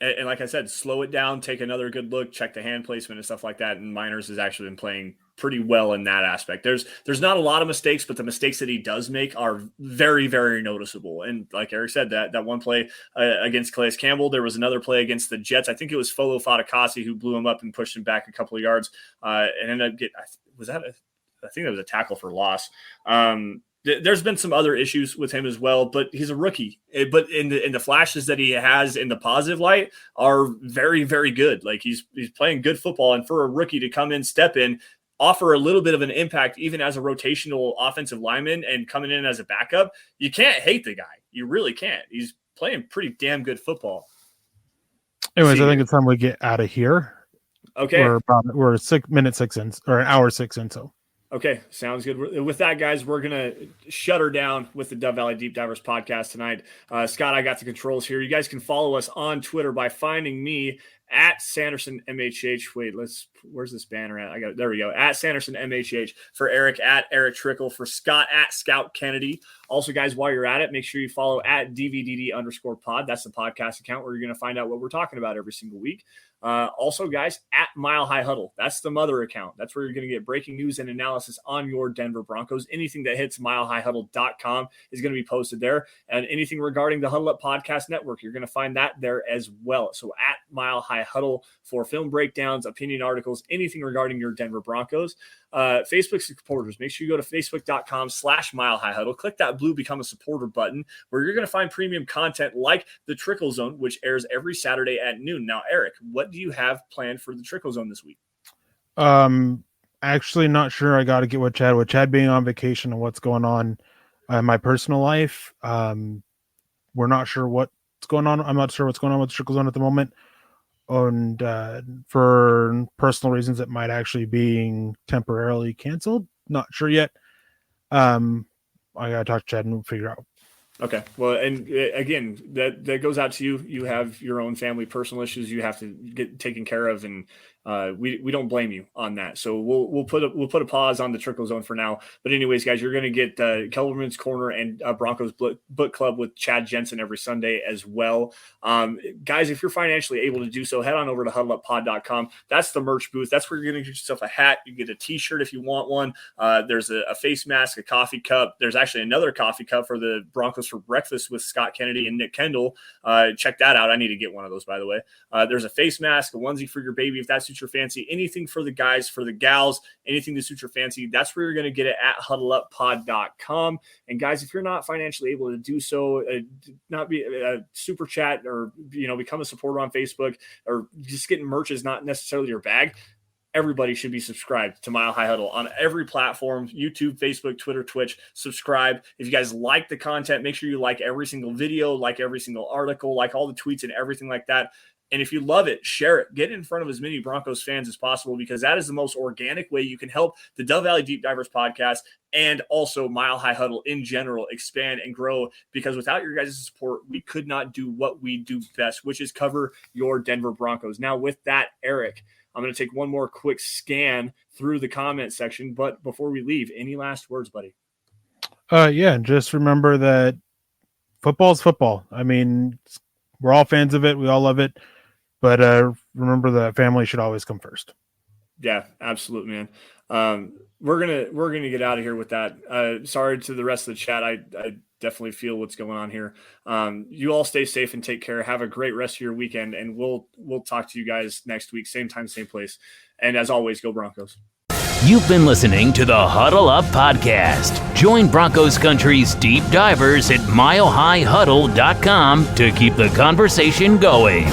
And like I said, slow it down, take another good look, check the hand placement and stuff like that. And Miners has actually been playing pretty well in that aspect. There's not a lot of mistakes, but the mistakes that he does make are very, very noticeable. And like Eric said, that one play against Calais Campbell, there was another play against the Jets. I think it was Folo Fatukasi who blew him up and pushed him back a couple of yards and ended up I think that was a tackle for loss. There's been some other issues with him as well, but he's a rookie. But in the flashes that he has in the positive light are very, very good. Like he's playing good football, and for a rookie to come in, step in, offer a little bit of an impact, even as a rotational offensive lineman and coming in as a backup, you can't hate the guy. You really can't. He's playing pretty damn good football. Anyways, I think it's time we get out of here. Okay, we're 6 6 in, or an hour 6 in. So. Okay, sounds good. With that, guys, we're going to shut her down with the Dove Valley Deep Divers podcast tonight. Scott, I got the controls here. You guys can follow us on Twitter by finding me at Sanderson MHH. Wait, where's this banner at? There we go. At Sanderson MHH. For Eric, at Erick Trickel. For Scott, at Scout Kennedy. Also, guys, while you're at it, make sure you follow at DVDD_pod. That's the podcast account where you're going to find out what we're talking about every single week. Also, guys, at Mile High Huddle. That's the mother account. That's where you're going to get breaking news and analysis on your Denver Broncos. Anything that hits milehighhuddle.com is going to be posted there. And anything regarding the Huddle Up Podcast Network, you're going to find that there as well. So at Mile High High Huddle for film breakdowns, opinion articles, anything regarding your Denver Broncos. Facebook supporters, make sure you go to facebook.com/Mile High Huddle. Click that blue Become a Supporter button where you're going to find premium content like the Trickel Zone, which airs every Saturday at noon. Now, Eric, what do you have planned for the Trickel Zone this week? Actually not sure. I got to get with Chad being on vacation and what's going on in my personal life. We're not sure what's going on. I'm not sure what's going on with the Trickel Zone at the moment. And for personal reasons, it might actually being temporarily canceled. Not sure yet. I got to talk to Chad and we'll figure out. Okay. Well, and again, that goes out to you. You have your own family, personal issues you have to get taken care of, and we don't blame you on that. So we'll put a pause on the Trickel Zone for now. But anyways, guys, you're going to get Kelberman's Corner and Broncos Book Club with Chad Jensen every Sunday as well. Guys, if you're financially able to do so, head on over to huddleuppod.com. That's the merch booth. That's where you're going to get yourself a hat. You get a T-shirt if you want one. There's a face mask, a coffee cup. There's actually another coffee cup for the Broncos for breakfast with Scott Kennedy and Nick Kendall. Check that out. I need to get one of those, by the way. There's a face mask, a onesie for your baby if that suits your fancy, anything for the guys, for the gals, anything to suit your fancy. That's where you're going to get it at huddleuppod.com. And guys, if you're not financially able to do so, not be a super chat or become a supporter on Facebook, or just getting merch is not necessarily your bag. Everybody should be subscribed to Mile High Huddle on every platform, YouTube, Facebook, Twitter, Twitch. Subscribe. If you guys like the content, make sure you like every single video, like every single article, like all the tweets and everything like that. And if you love it, share it. Get it in front of as many Broncos fans as possible, because that is the most organic way you can help the Dove Valley Deep Divers podcast and also Mile High Huddle in general expand and grow, because without your guys' support, we could not do what we do best, which is cover your Denver Broncos. Now, with that, Eric, I'm going to take one more quick scan through the comment section. But before we leave, any last words, buddy? Yeah, just remember that football's football. I mean, we're all fans of it. We all love it. But remember that family should always come first. Yeah, absolutely, man. We're gonna get out of here with that. Sorry to the rest of the chat. I definitely feel what's going on here. You all stay safe and take care. Have a great rest of your weekend, and we'll talk to you guys next week, same time, same place. And as always, go Broncos. You've been listening to the Huddle Up Podcast. Join Broncos Country's deep divers at milehighhuddle.com to keep the conversation going.